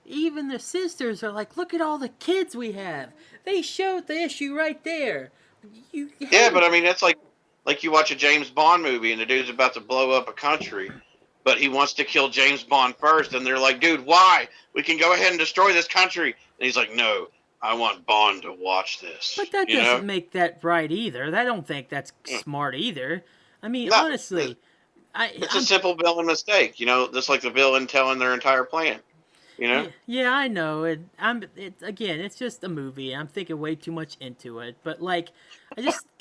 even the sisters are like, look at all the kids we have. They showed the issue right there. Yeah, but I mean, that's like you watch a James Bond movie and the dude's about to blow up a country, but he wants to kill James Bond first, and they're like, dude, why? We can go ahead and destroy this country. And he's like, no, I want Bond to watch this. But that doesn't make that right either. I don't think that's smart either. I mean, honestly, it's a simple villain mistake, just like the villain telling their entire plan. Yeah, I know. Again, it's just a movie. I'm thinking way too much into it. But like,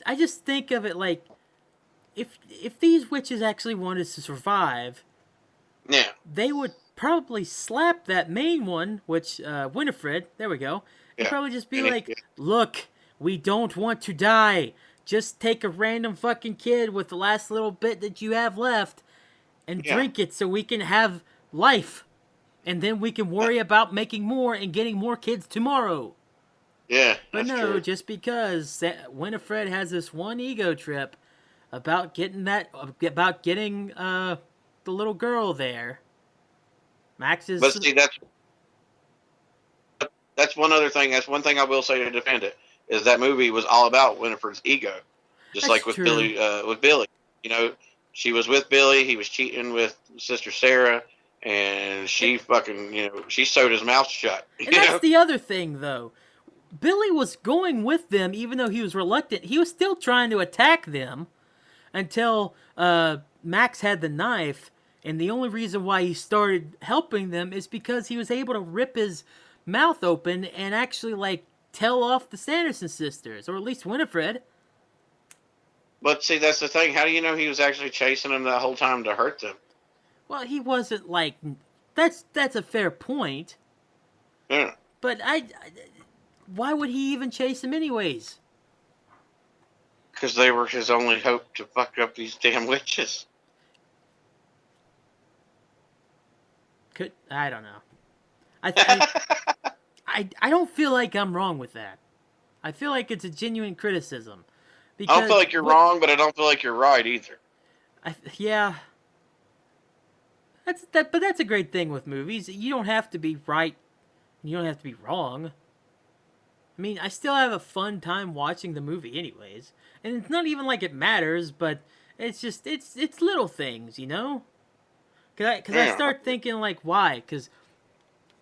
I just think of it like, if these witches actually wanted to survive, they would probably slap that main one, which Winifred. There we go. They'd probably just be like, look, we don't want to die. Just take a random fucking kid with the last little bit that you have left, and drink it so we can have life. And then we can worry about making more and getting more kids tomorrow. Yeah, but no, true. Just because Winifred has this one ego trip about getting the little girl there. Max is. But see, that's one other thing. That's one thing I will say to defend it. is that movie was all about Winifred's ego, just That's like with true. Billy. With Billy, you know, she was with Billy. He was cheating with Sister Sarah, and she fucking, you know, she sewed his mouth shut. And that's the other thing, though. Billy was going with them, even though he was reluctant. He was still trying to attack them until Max had the knife. And the only reason why he started helping them is because he was able to rip his mouth open and actually, like, tell off the Sanderson sisters, or at least Winifred. But see, that's the thing. How do you know he was actually chasing them that whole time to hurt them? Well, he wasn't like. That's a fair point. Yeah. But why would he even chase him anyways? Because they were his only hope to fuck up these damn witches. I don't know. I don't feel like I'm wrong with that. I feel like it's a genuine criticism. I don't feel like you're wrong, but I don't feel like you're right either. Yeah. But that's a great thing with movies. You don't have to be right. You don't have to be wrong. I mean, I still have a fun time watching the movie anyways. And it's not even like it matters, but it's just, it's little things, you know? Because I start thinking, like, why? Because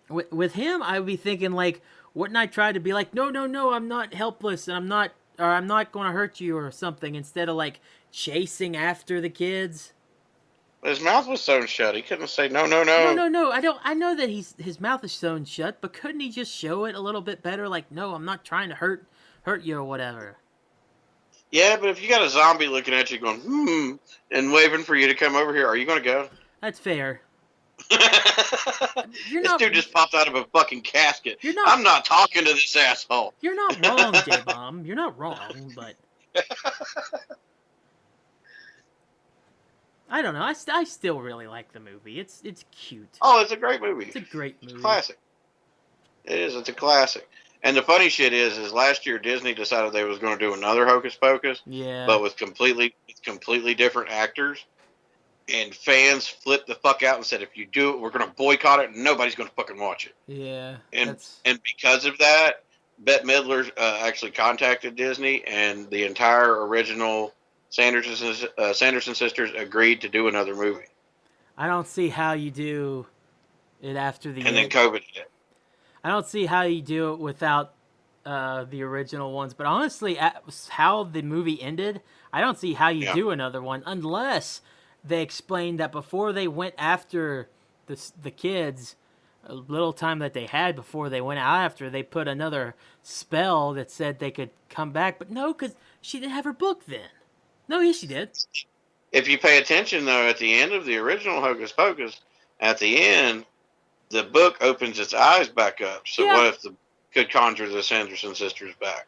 with him, I would be thinking, like, wouldn't I try to be like, no, I'm not helpless, and I'm not going to hurt you or something, instead of, like, chasing after the kids? His mouth was sewn shut. He couldn't say no. No. I know that his mouth is sewn shut, but couldn't he just show it a little bit better? Like, no, I'm not trying to hurt you or whatever. Yeah, but if you got a zombie looking at you going, and waving for you to come over here, are you going to go? That's fair. This dude just popped out of a fucking casket. I'm not talking to this asshole. You're not wrong, J-Bomb. You're not wrong, but... I don't know. I still really like the movie. It's cute. Oh, it's a great movie. It's a great movie. It's a classic. It is. It's a classic. And the funny shit is last year Disney decided they was going to do another Hocus Pocus. Yeah. But with completely different actors. And fans flipped the fuck out and said, if you do it, we're going to boycott it and nobody's going to fucking watch it. Yeah. And because of that, Bette Midler actually contacted Disney, and the entire original Sanderson sisters agreed to do another movie. I don't see how you do it after the... And then COVID hit. I don't see how you do it without the original ones. But honestly, how the movie ended, I don't see how you do another one unless they explained that before they went after the kids, a little time that they had before they went after, they put another spell that said they could come back. But no, because she didn't have her book then. No, yes, she did. If you pay attention, though, at the end of the original Hocus Pocus, at the end, the book opens its eyes back up. So what if the could conjure the Sanderson sisters back?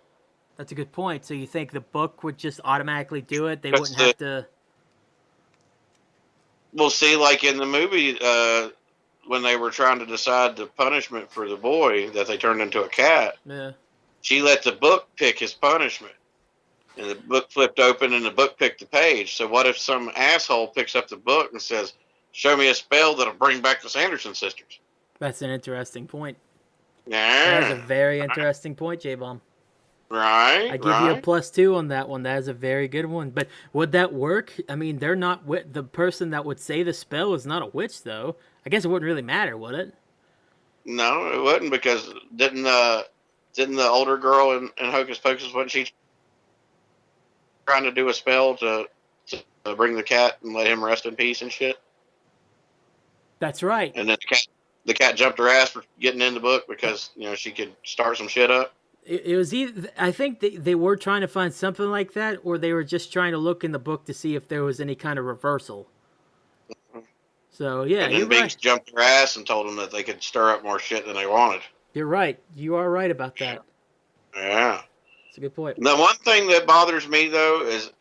That's a good point. So you think the book would just automatically do it? They wouldn't have to... Well, see, like in the movie, when they were trying to decide the punishment for the boy that they turned into a cat, she let the book pick his punishment. And the book flipped open and the book picked the page. So what if some asshole picks up the book and says, show me a spell that'll bring back the Sanderson sisters? That's an interesting point. Yeah. That is a very interesting point, J-Bomb. Right. I give you a +2 on that one. That is a very good one. But would that work? I mean, they're not the person that would say the spell is not a witch, though. I guess it wouldn't really matter, would it? No, it wouldn't, because didn't the older girl in Hocus Pocus, wasn't she trying to do a spell to bring the cat and let him rest in peace and shit? That's right. And then the cat jumped her ass for getting in the book because she could start some shit up. It was either, I think they were trying to find something like that, or they were just trying to look in the book to see if there was any kind of reversal. So, yeah. And then Binks jumped her ass and told them that they could stir up more shit than they wanted. You're right. You are right about that. Yeah. That's a good point. The one thing that bothers me, though, is,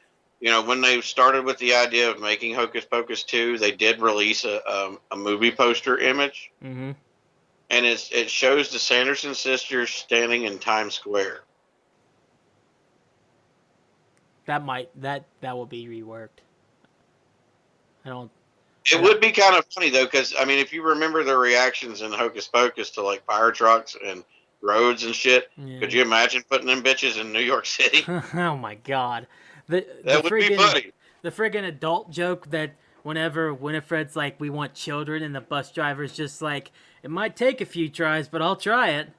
when they started with the idea of making Hocus Pocus 2, they did release a movie poster image. Mm-hmm. And it shows the Sanderson sisters standing in Times Square. That will be reworked. It would be kind of funny though, because if you remember the reactions in Hocus Pocus to like fire trucks and roads and shit. Yeah. Could you imagine putting them bitches in New York City? Oh my god. The That would be funny. The friggin' adult joke that whenever Winifred's like, we want children, and the bus driver's just like, it might take a few tries, but I'll try it.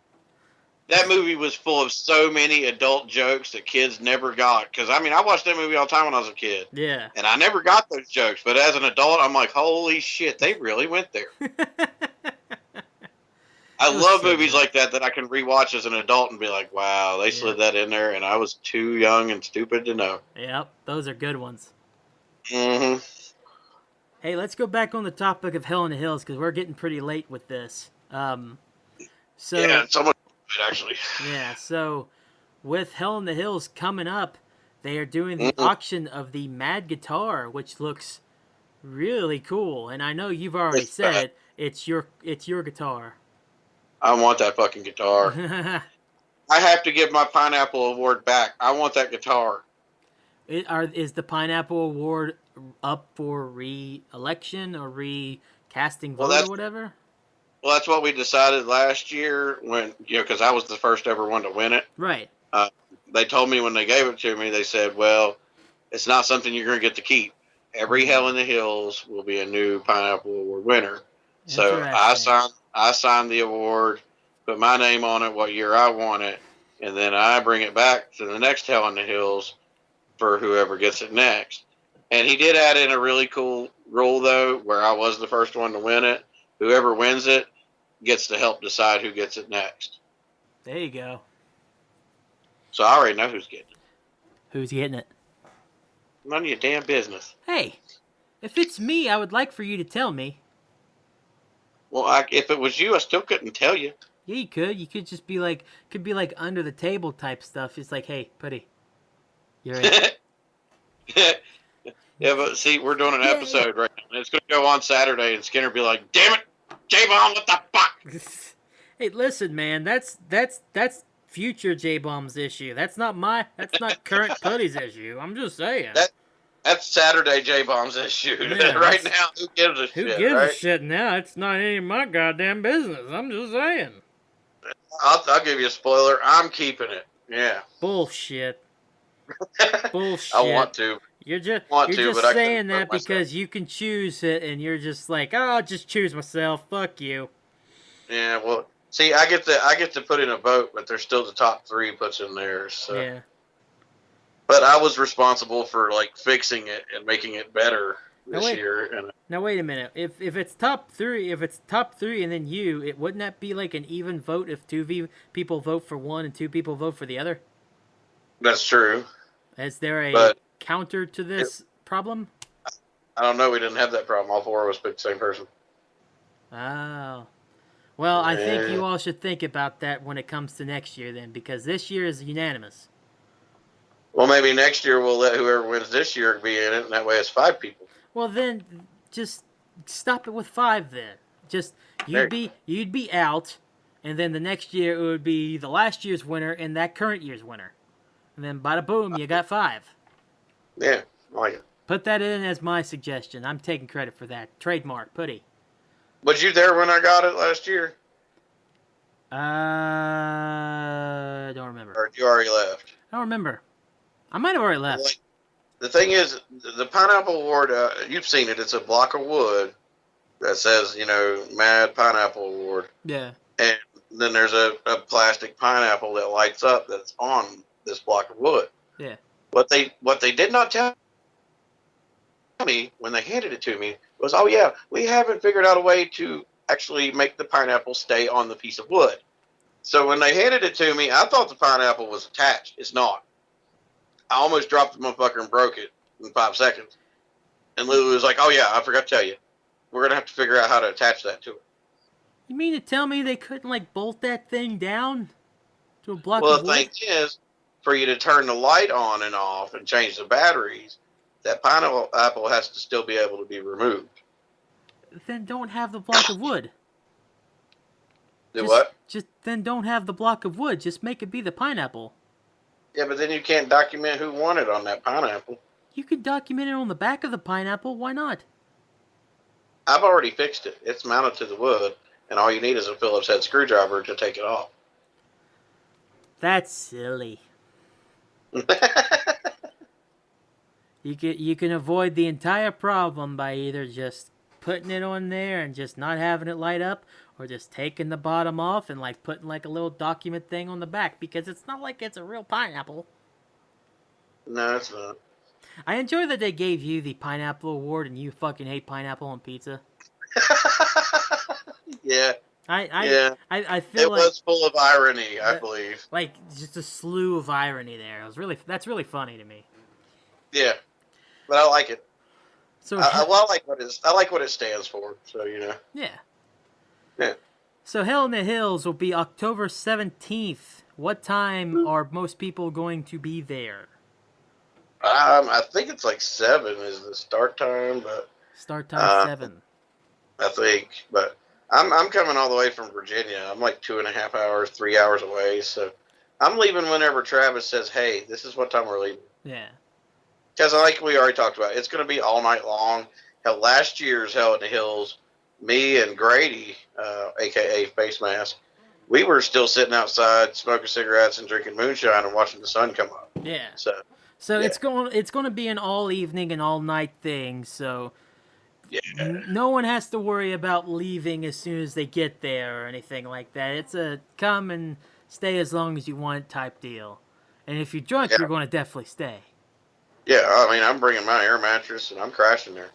That movie was full of so many adult jokes that kids never got. Because, I mean, I watched that movie all the time when I was a kid. Yeah. And I never got those jokes. But as an adult, I'm like, holy shit, they really went there. I love movies like that I can rewatch as an adult and be like, wow, they slid that in there, and I was too young and stupid to know. Yep, those are good ones. Mm-hmm. Hey, let's go back on the topic of Hell in the Hills, because we're getting pretty late with this. Yeah, someone actually. Yeah, so with Hell in the Hills coming up, they are doing the auction of the Mad Guitar, which looks really cool. And I know you've already said it's your guitar. I want that fucking guitar. I have to give my Pineapple Award back. I want that guitar. Is the Pineapple Award up for re-election or recasting vote or whatever? Well, that's what we decided last year when, because I was the first ever one to win it. Right. They told me when they gave it to me, they said, well, it's not something you're going to get to keep. Every Hell in the Hills will be a new Pineapple Award winner. So I signed the award, put my name on it, what year I won it, and then I bring it back to the next Hell in the Hills for whoever gets it next. And he did add in a really cool rule, though, where I was the first one to win it. Whoever wins it gets to help decide who gets it next. There you go. So I already know who's getting it. Who's getting it? None of your damn business. Hey, if it's me, I would like for you to tell me. Well, if it was you, I still couldn't tell you. Yeah, you could. You could just be like, under the table type stuff. It's like, hey, Putty, you're in. Yeah, but see, we're doing an episode right now. It's going to go on Saturday, and Skinner be like, damn it, J-Bomb, what the fuck? Hey, listen, man, that's future J-Bomb's issue. That's not current Putty's issue. I'm just saying. That's Saturday J-Bomb's issue. Yeah, right now, who gives a shit, Who gives a shit now? It's not any of my goddamn business. I'm just saying. I'll give you a spoiler. I'm keeping it. Yeah. Bullshit. Bullshit. I want to. You're just but saying that because you can choose it, and you're just like, oh, I'll just choose myself. Fuck you. Yeah, well, see, I get to put in a vote, but there's still the top 3 puts in there. So. Yeah. But I was responsible for fixing it and making it better this year. And now wait a minute. If it's top 3, and then wouldn't that be like an even vote if 2 people vote for one and 2 people vote for the other? That's true. Is there a counter to this problem? I don't know. We didn't have that problem. All 4 of us picked the same person. Oh. Well, I think you all should think about that when it comes to next year then, because this year is unanimous. Well, maybe next year we'll let whoever wins this year be in it, and that way it's 5 people. Well, then just stop it with 5 then. Just you'd be out, and then the next year it would be the last year's winner and that current year's winner. And then bada boom, you got 5. Yeah, I like it. Put that in as my suggestion. I'm taking credit for that. Trademark, Putty. Was you there when I got it last year? I don't remember. Or you already left? I don't remember. I might have already left. The thing is, the Pineapple Award, you've seen it. It's a block of wood that says, Mad Pineapple Award. Yeah. And then there's a plastic pineapple that lights up that's on this block of wood. Yeah. What they did not tell me when they handed it to me was, oh yeah, we haven't figured out a way to actually make the pineapple stay on the piece of wood. So when they handed it to me, I thought the pineapple was attached. It's not. I almost dropped the motherfucker and broke it in 5 seconds. And Lulu was like, oh yeah, I forgot to tell you. We're going to have to figure out how to attach that to it. You mean to tell me they couldn't, bolt that thing down to a block of wood? Well, the thing is, for you to turn the light on and off and change the batteries, that pineapple has to still be able to be removed. Then don't have the block of wood. Just then don't have the block of wood. Just make it be the pineapple. Yeah, but then you can't document who won it on that pineapple. You could document it on the back of the pineapple. Why not? I've already fixed it. It's mounted to the wood, and all you need is a Phillips head screwdriver to take it off. That's silly. You can avoid the entire problem by either just putting it on there and just not having it light up, or just taking the bottom off and like putting like a little document thing on the back, because it's not like it's a real pineapple. No, it's not. I enjoy that they gave you the pineapple award and you fucking hate pineapple on pizza. Yeah. I feel It like was full of irony, I believe. like just a slew of irony there. That's really funny to me. Yeah, but I like it. So I like what it stands for. So yeah. Yeah. So Hell in the Hills will be October 17th. What time are most people going to be there? I think it's like 7 is the start time, but Start time 7. I think, but I'm coming all the way from Virginia. I'm like 2.5 hours, 3 hours away. So I'm leaving whenever Travis says, "Hey, this is what time we're leaving." Yeah. Because like we already talked about, it's going to be all night long. Hell, last year's Hell in the Hills, me and Grady, aka Face Mask, we were still sitting outside smoking cigarettes and drinking moonshine and watching the sun come up. Yeah. So yeah. it's going to be an all evening and all night thing. So yeah, no one has to worry about leaving as soon as they get there or anything like that. It's a come and stay as long as you want type deal. And if you're drunk, you're going to definitely stay. Yeah, I mean, I'm bringing my air mattress and I'm crashing there.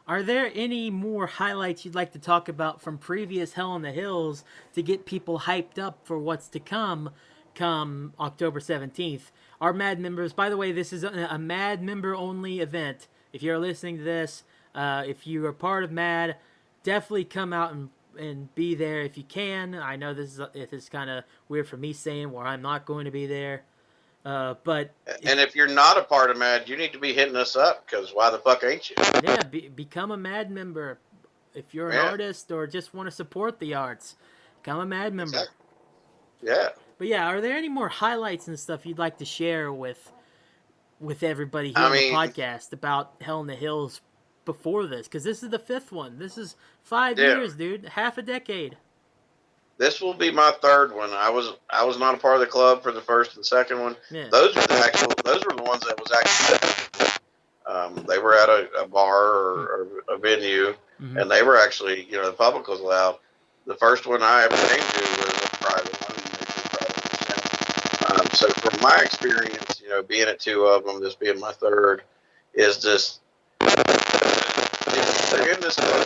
Are there any more highlights you'd like to talk about from previous Hell in the Hills to get people hyped up for what's to come October 17th? Our MAD members, by the way, this is a MAD member-only event. If you're listening to this, if you are part of MAD, definitely come out and be there if you can. I know this is kind of weird for me saying where I'm not going to be there. But if you're not a part of MAD, you need to be hitting us up, because why the fuck ain't you? Yeah, become a MAD member. If you're an artist or just want to support the arts, become a MAD member. Exactly. Yeah. But yeah, are there any more highlights and stuff you'd like to share with everybody here on the podcast about Hell in the Hills before this? Because this is the 5th one. This is 5 years, dude. Half a decade. This will be my 3rd one. I was not a part of the club for the 1st and 2nd one. Yeah. Those were the ones that was actually they were at a bar or a venue, and they were actually, the public was allowed. The first one I ever came to was a private one. So from my experience, being at 2 of them, this being my 3rd, is just if they're in this club,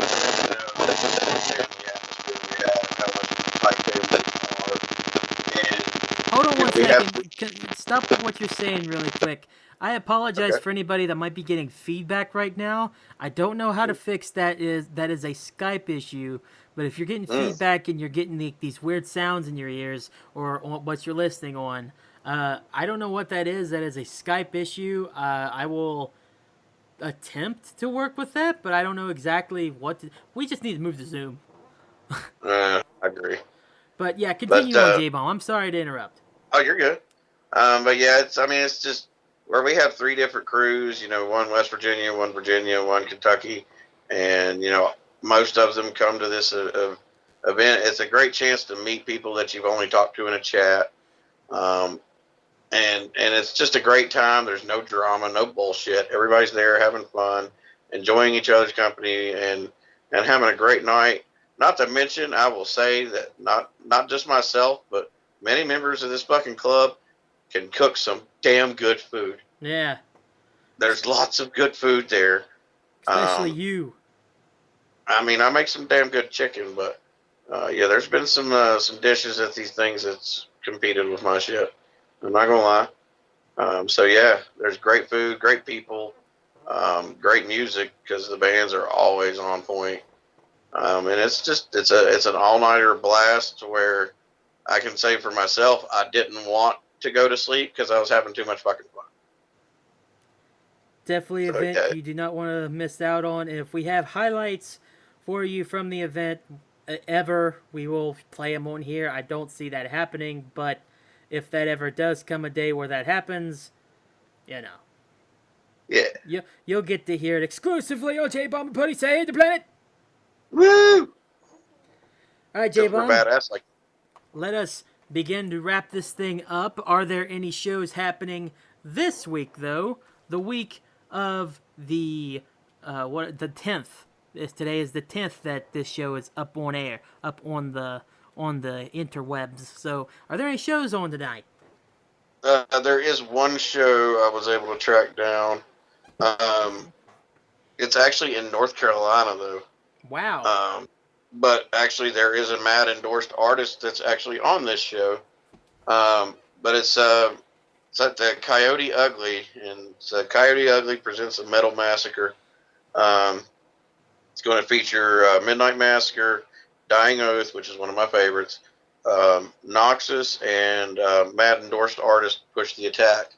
Hold on one second. Stop what you're saying really quick. I apologize for anybody that might be getting feedback right now. I don't know how to fix that. That is a Skype issue. But if you're getting feedback and you're getting these weird sounds in your ears or what you're listening on, I don't know what that is. That is a Skype issue. I will attempt to work with that, but I don't know exactly what we just need to move to Zoom. I agree. But yeah, continue on, J-Bomb. I'm sorry to interrupt. Oh, you're good. But yeah, it's just where we have 3 different crews, one West Virginia, one Kentucky, and, most of them come to this event. It's a great chance to meet people that you've only talked to in a chat. And it's just a great time. There's no drama, no bullshit. Everybody's there having fun, enjoying each other's company, and having a great night. Not to mention, I will say that not just myself, but many members of this fucking club can cook some damn good food. Yeah. There's lots of good food there. Especially you. I mean, I make some damn good chicken, but yeah, there's been some dishes at these things that's competed with my shit. I'm not gonna lie. So yeah, there's great food, great people, great music, because the bands are always on point. And it's an all-nighter blast to where I can say for myself, I didn't want to go to sleep because I was having too much fucking fun. Definitely an event you do not want to miss out on. And if we have highlights for you from the event ever, we will play them on here. I don't see that happening, but if that ever does come a day where that happens, Yeah. You'll get to hear it exclusively on J-Bomb and Putty Save the Planet. Woo! All right, J-Bomb. Badass, like. Let us begin to wrap this thing up, are there any shows happening this week, though? The week of the 10th. Today is the 10th that this show is up on air, up on the interwebs. So, are there any shows on tonight? There is one show I was able to track down. It's actually in North Carolina, though. Wow. But actually, there is a Mad endorsed artist that's actually on this show. But it's at the Coyote Ugly, and Coyote Ugly presents a Metal Massacre. It's going to feature Midnight Massacre, Dying Oath, which is one of my favorites, Noxus, and Mad endorsed artist Push the Attack.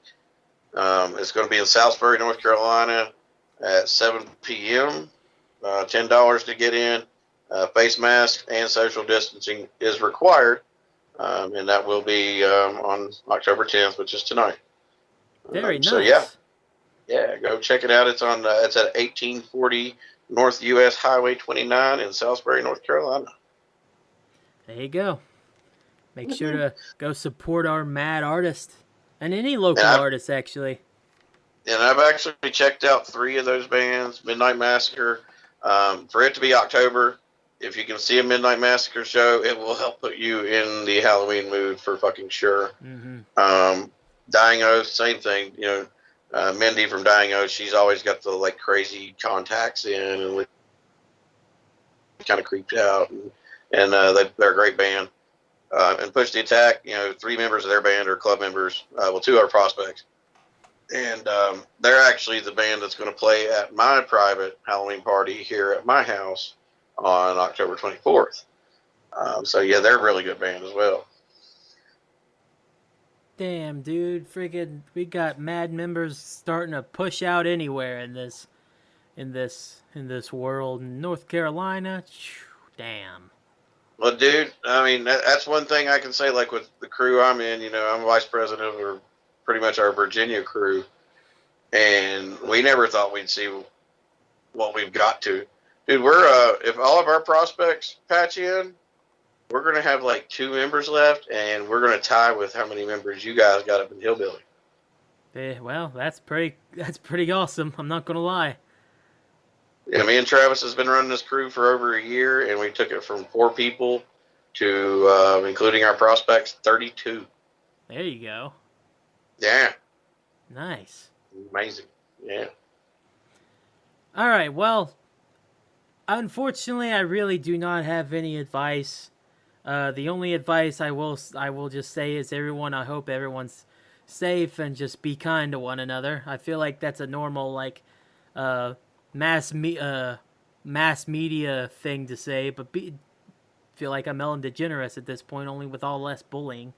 It's going to be in Salisbury, North Carolina at 7 p.m. $10 to get in. Face mask and social distancing is required, and that will be on October 10th, which is tonight. Very nice. So yeah, go check it out. It's on. It's at 1840 North US Highway 29 in Salisbury, North Carolina. There you go. Make sure to go support our Mad artist and any local artist, actually. And I've actually checked out 3 of those bands. Midnight Massacre. For it to be October, if you can see a Midnight Massacre show, it will help put you in the Halloween mood for fucking sure. Mm-hmm. Dying Oath, same thing. You know, Mindy from Dying Oath, she's always got the like crazy contacts in and kind of creeped out. And they're a great band. And Push the Attack, you know, 3 members of their band are club members. 2 are prospects. And they're actually the band that's going to play at my private Halloween party here at my house on October 24th. So, yeah, they're a really good band as well. Damn, dude, friggin', we got Mad members starting to push out anywhere in this world. In North Carolina, damn. Well, dude, I mean, that's one thing I can say, like, with the crew I'm in, you know, I'm vice president of pretty much our Virginia crew, and we never thought we'd see what we've got to. Dude, we're, if all of our prospects patch in, we're going to have, like, 2 members left, and we're going to tie with how many members you guys got up in Hillbilly. Well, that's pretty awesome, I'm not going to lie. Yeah, me and Travis has been running this crew for over a year, and we took it from 4 people to, including our prospects, 32. There you go. Yeah. Nice. Amazing. Yeah. All right, well, unfortunately, I really do not have any advice. The only advice I will just say is everyone, I hope everyone's safe and just be kind to one another. I feel like that's a normal, like, mass media thing to say, but feel like I'm Ellen DeGeneres at this point, only with all less bullying.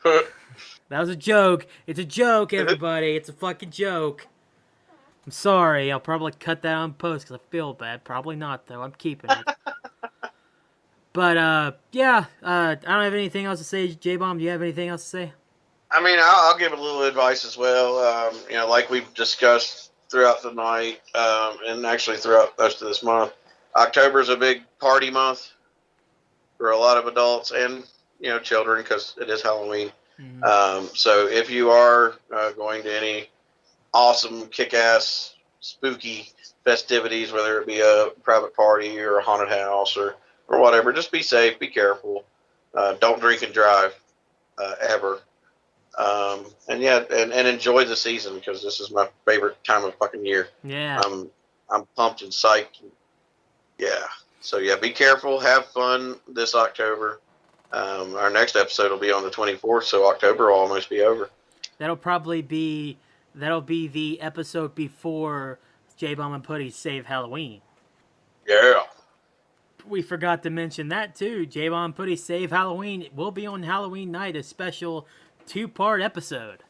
That was a joke. It's a joke, everybody. It's a fucking joke. I'm sorry. I'll probably cut that on post because I feel bad. Probably not, though. I'm keeping it. But, yeah. I don't have anything else to say. J-Bomb, do you have anything else to say? I mean, I'll give a little advice as well. You know, like we've discussed throughout the night, and actually throughout most of this month, October is a big party month for a lot of adults and, you know, children because it is Halloween. Mm-hmm. So if you are going to any awesome, kick-ass, spooky festivities, whether it be a private party or a haunted house or whatever, just be safe, be careful. Don't drink and drive ever. And yeah, and enjoy the season because this is my favorite time of fucking year. Yeah. I'm pumped and psyched. Yeah. So yeah, be careful, have fun this October. Our next episode will be on the 24th, so October will almost be over. That'll be the episode before J-Bomb and Putty save Halloween. Yeah. We forgot to mention that too. J-Bomb and Putty save Halloween will be on Halloween night, a special 2-part episode.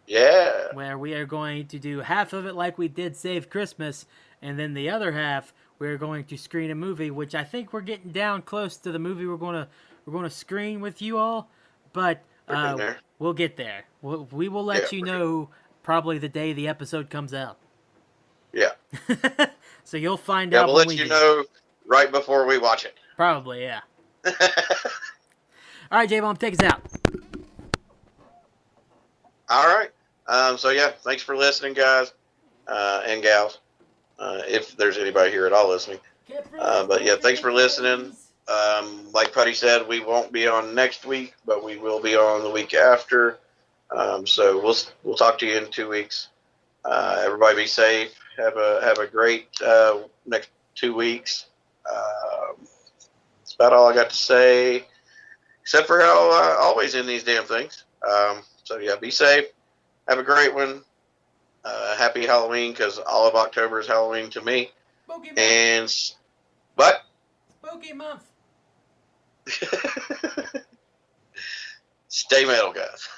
Yeah. Where we are going to do half of it like we did Save Christmas, and then the other half we're going to screen a movie, which I think we're getting down close to the movie we're going to screen with you all, but we'll get there. We will let you know probably the day the episode comes out. Yeah. So you'll find out. We'll let you know right before we watch it. Probably, yeah. All right, J-Bomb, take us out. All right. So yeah, thanks for listening, guys and gals. If there's anybody here at all listening. But yeah, thanks for listening. Like Putty said, we won't be on next week, but we will be on the week after. So we'll talk to you in 2 weeks. Everybody be safe. Have a great next 2 weeks. That's about all I got to say, except for how I always end these damn things. So yeah, be safe. Have a great one. Happy Halloween, because all of October is Halloween to me. Spooky month. And what? Spooky month. Stay metal, guys.